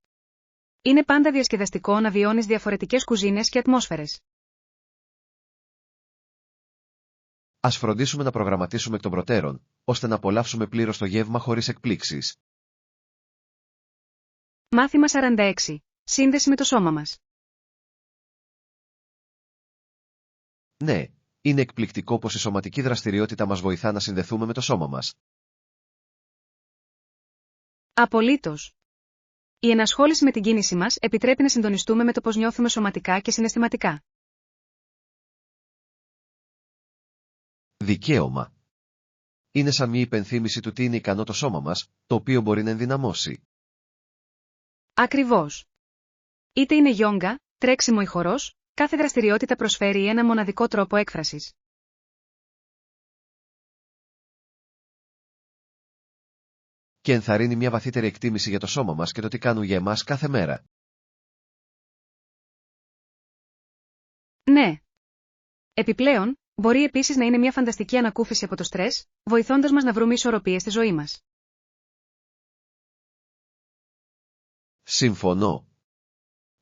Είναι πάντα διασκεδαστικό να βιώνεις διαφορετικές κουζίνες και ατμόσφαιρες. Ας φροντίσουμε να προγραμματίσουμε εκ των προτέρων, ώστε να απολαύσουμε πλήρως το γεύμα χωρίς εκπλήξεις. Μάθημα 46. Σύνδεση με το σώμα μας. Ναι, είναι εκπληκτικό πως η σωματική δραστηριότητα μας βοηθά να συνδεθούμε με το σώμα μας. Απολύτως. Η ενασχόληση με την κίνηση μας επιτρέπει να συντονιστούμε με το πώς νιώθουμε σωματικά και συναισθηματικά. Δικαίωμα. Είναι σαν μια υπενθύμηση του τι είναι ικανό το σώμα μας, το οποίο μπορεί να ενδυναμώσει. Ακριβώς. Είτε είναι γιόγκα, τρέξιμο ή χορός, κάθε δραστηριότητα προσφέρει ένα μοναδικό τρόπο έκφρασης. Και ενθαρρύνει μια βαθύτερη εκτίμηση για το σώμα μας και το τι κάνουν για εμάς κάθε μέρα. Ναι. Επιπλέον, μπορεί επίσης να είναι μια φανταστική ανακούφιση από το στρες, βοηθώντας μας να βρούμε ισορροπία στη ζωή μας. Συμφωνώ.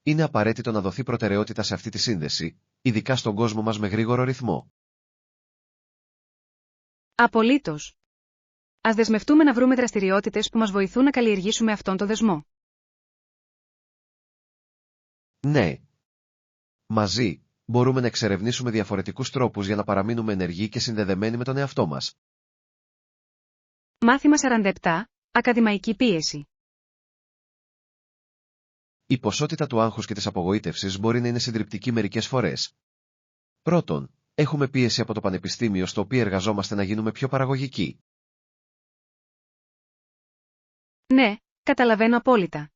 Είναι απαραίτητο να δοθεί προτεραιότητα σε αυτή τη σύνδεση, ειδικά στον κόσμο μας με γρήγορο ρυθμό. Απολύτως. Ας δεσμευτούμε να βρούμε δραστηριότητες που μας βοηθούν να καλλιεργήσουμε αυτόν τον δεσμό. Ναι. Μαζί, μπορούμε να εξερευνήσουμε διαφορετικούς τρόπους για να παραμείνουμε ενεργοί και συνδεδεμένοι με τον εαυτό μας. Μάθημα 47. Ακαδημαϊκή πίεση. Η ποσότητα του άγχους και της απογοήτευσης μπορεί να είναι συντριπτική μερικές φορές. Πρώτον, έχουμε πίεση από το πανεπιστήμιο στο οποίο εργαζόμαστε να γίνουμε πιο παραγωγικοί. Ναι, καταλαβαίνω απόλυτα.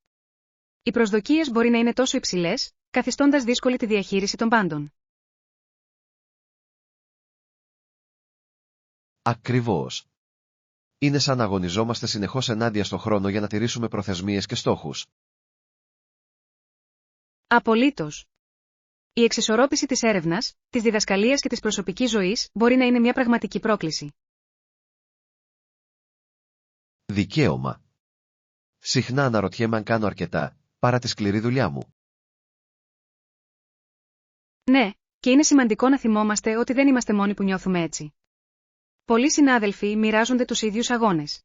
Οι προσδοκίες μπορεί να είναι τόσο υψηλές, καθιστώντας δύσκολη τη διαχείριση των πάντων. Ακριβώς. Είναι σαν να αγωνιζόμαστε συνεχώς ενάντια στο χρόνο για να τηρήσουμε προθεσμίες και στόχους. Απολύτως. Η εξισορρόπηση της έρευνας, της διδασκαλίας και της προσωπικής ζωής μπορεί να είναι μια πραγματική πρόκληση. Δικαίωμα. Συχνά αναρωτιέμαι αν κάνω αρκετά, παρά τη σκληρή δουλειά μου. Ναι, και είναι σημαντικό να θυμόμαστε ότι δεν είμαστε μόνοι που νιώθουμε έτσι. Πολλοί συνάδελφοι μοιράζονται τους ίδιους αγώνες.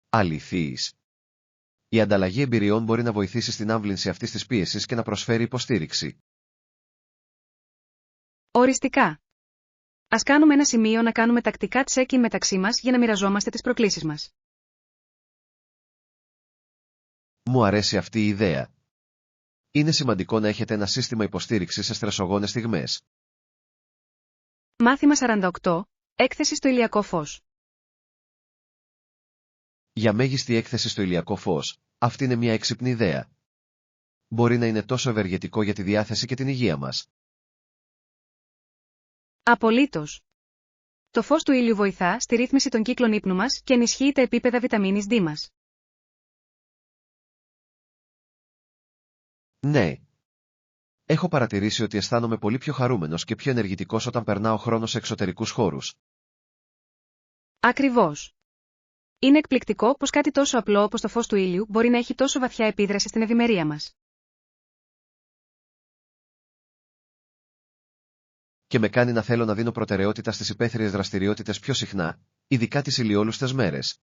Αληθείς. Η ανταλλαγή εμπειριών μπορεί να βοηθήσει στην άμβλυνση αυτής της πίεσης και να προσφέρει υποστήριξη. Οριστικά. Ας κάνουμε ένα σημείο να κάνουμε τακτικά check-in μεταξύ μας για να μοιραζόμαστε τις προκλήσεις μας. Μου αρέσει αυτή η ιδέα. Είναι σημαντικό να έχετε ένα σύστημα υποστήριξης σε στρεσογόνες στιγμές. Μάθημα 48. Έκθεση στο ηλιακό φως. Για μέγιστη έκθεση στο ηλιακό φως, αυτή είναι μια έξυπνη ιδέα. Μπορεί να είναι τόσο ευεργετικό για τη διάθεση και την υγεία μας. Απολύτως. Το φως του ήλιου βοηθά στη ρύθμιση των κύκλων ύπνου μας και ενισχύει τα επίπεδα βιταμίνης D μας. Ναι. Έχω παρατηρήσει ότι αισθάνομαι πολύ πιο χαρούμενος και πιο ενεργητικός όταν περνάω χρόνο σε εξωτερικούς χώρους. Ακριβώς. Είναι εκπληκτικό πως κάτι τόσο απλό όπως το φως του ήλιου μπορεί να έχει τόσο βαθιά επίδραση στην ευημερία μας. Και με κάνει να θέλω να δίνω προτεραιότητα στις υπαίθριες δραστηριότητες πιο συχνά, ειδικά τις ηλιόλουστες μέρες.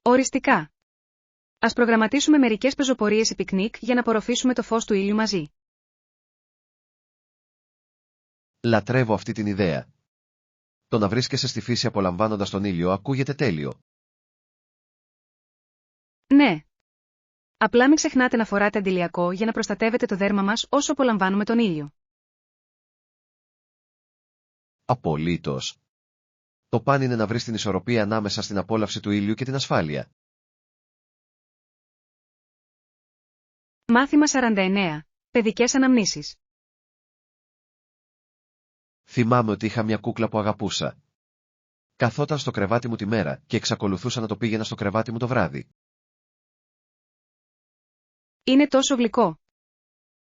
Οριστικά. Ας προγραμματίσουμε μερικές πεζοπορίες ή πικνίκ για να απορροφήσουμε το φως του ήλιου μαζί. Λατρεύω αυτή την ιδέα. Το να βρίσκεσαι στη φύση απολαμβάνοντας τον ήλιο ακούγεται τέλειο. Ναι. Απλά μην ξεχνάτε να φοράτε αντιλιακό για να προστατεύετε το δέρμα μας όσο απολαμβάνουμε τον ήλιο. Απολύτως. Το παν είναι να βρεις την ισορροπία ανάμεσα στην απόλαυση του ήλιου και την ασφάλεια. Μάθημα 49. Παιδικές αναμνήσεις. Θυμάμαι ότι είχα μια κούκλα που αγαπούσα. Καθόταν στο κρεβάτι μου τη μέρα και εξακολουθούσα να το πήγαινα στο κρεβάτι μου το βράδυ. Είναι τόσο γλυκό.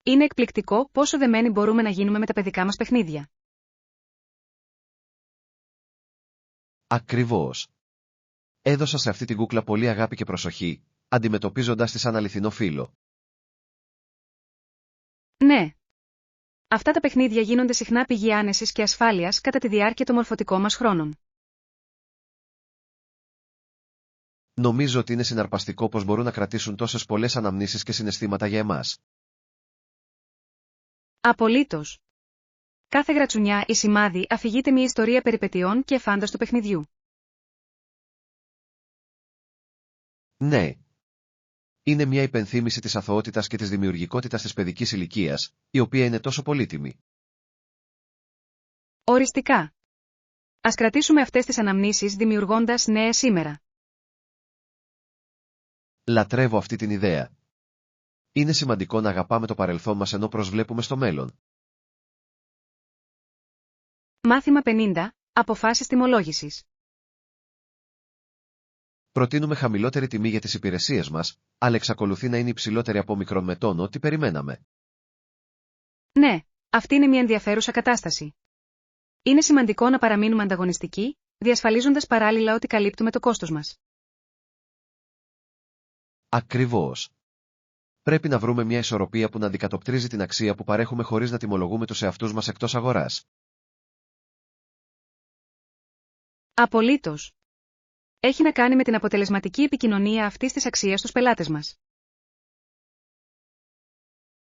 Είναι εκπληκτικό πόσο δεμένοι μπορούμε να γίνουμε με τα παιδικά μας παιχνίδια. Ακριβώς. Έδωσα σε αυτή την κούκλα πολύ αγάπη και προσοχή, αντιμετωπίζοντας τη σαν αληθινό φίλο. Ναι. Αυτά τα παιχνίδια γίνονται συχνά πηγή άνεσης και ασφάλειας κατά τη διάρκεια των μορφωτικών μας χρόνων. Νομίζω ότι είναι συναρπαστικό πως μπορούν να κρατήσουν τόσες πολλές αναμνήσεις και συναισθήματα για εμάς. Απολύτως. Κάθε γρατσουνιά ή σημάδι αφηγείται μια ιστορία περιπετειών και εφάνταστου παιχνιδιού. Ναι. Είναι μια υπενθύμηση της αθωότητας και της δημιουργικότητας της παιδικής ηλικίας, η οποία είναι τόσο πολύτιμη. Οριστικά. Ας κρατήσουμε αυτές τις αναμνήσεις δημιουργώντας νέες σήμερα. Λατρεύω αυτή την ιδέα. Είναι σημαντικό να αγαπάμε το παρελθόν μας ενώ προσβλέπουμε στο μέλλον. Μάθημα 50. Αποφάσεις τιμολόγησης. Προτείνουμε χαμηλότερη τιμή για τις υπηρεσίες μας, αλλά εξακολουθεί να είναι υψηλότερη από μικρόν με τόνο ό,τι περιμέναμε. Ναι, αυτή είναι μια ενδιαφέρουσα κατάσταση. Είναι σημαντικό να παραμείνουμε ανταγωνιστικοί, διασφαλίζοντας παράλληλα ότι καλύπτουμε το κόστος μας. Ακριβώς. Πρέπει να βρούμε μια ισορροπία που να αντικατοπτρίζει την αξία που παρέχουμε χωρίς να τιμολογούμε τους εαυτούς μας εκτός αγοράς. Απολύτως. Έχει να κάνει με την αποτελεσματική επικοινωνία αυτής της αξίας στους πελάτες μας.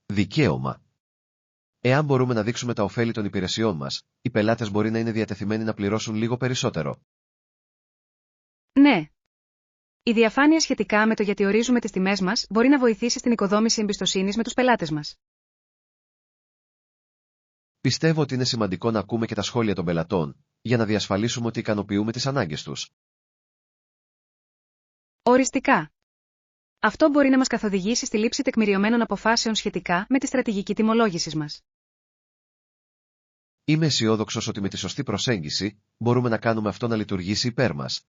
Δικαίωμα. Εάν μπορούμε να δείξουμε τα ωφέλη των υπηρεσιών μας, οι πελάτες μπορεί να είναι διατεθειμένοι να πληρώσουν λίγο περισσότερο. Ναι. Η διαφάνεια σχετικά με το γιατί ορίζουμε τις τιμές μας μπορεί να βοηθήσει στην οικοδόμηση εμπιστοσύνης με τους πελάτες μας. Πιστεύω ότι είναι σημαντικό να ακούμε και τα σχόλια των πελατών, για να διασφαλίσουμε ότι ικανοποιούμε τις ανάγκες τους. Οριστικά. Αυτό μπορεί να μας καθοδηγήσει στη λήψη τεκμηριωμένων αποφάσεων σχετικά με τη στρατηγική τιμολόγησης μας. Είμαι αισιόδοξος ότι με τη σωστή προσέγγιση, μπορούμε να κάνουμε αυτό να λειτουργήσει υπέρ μας.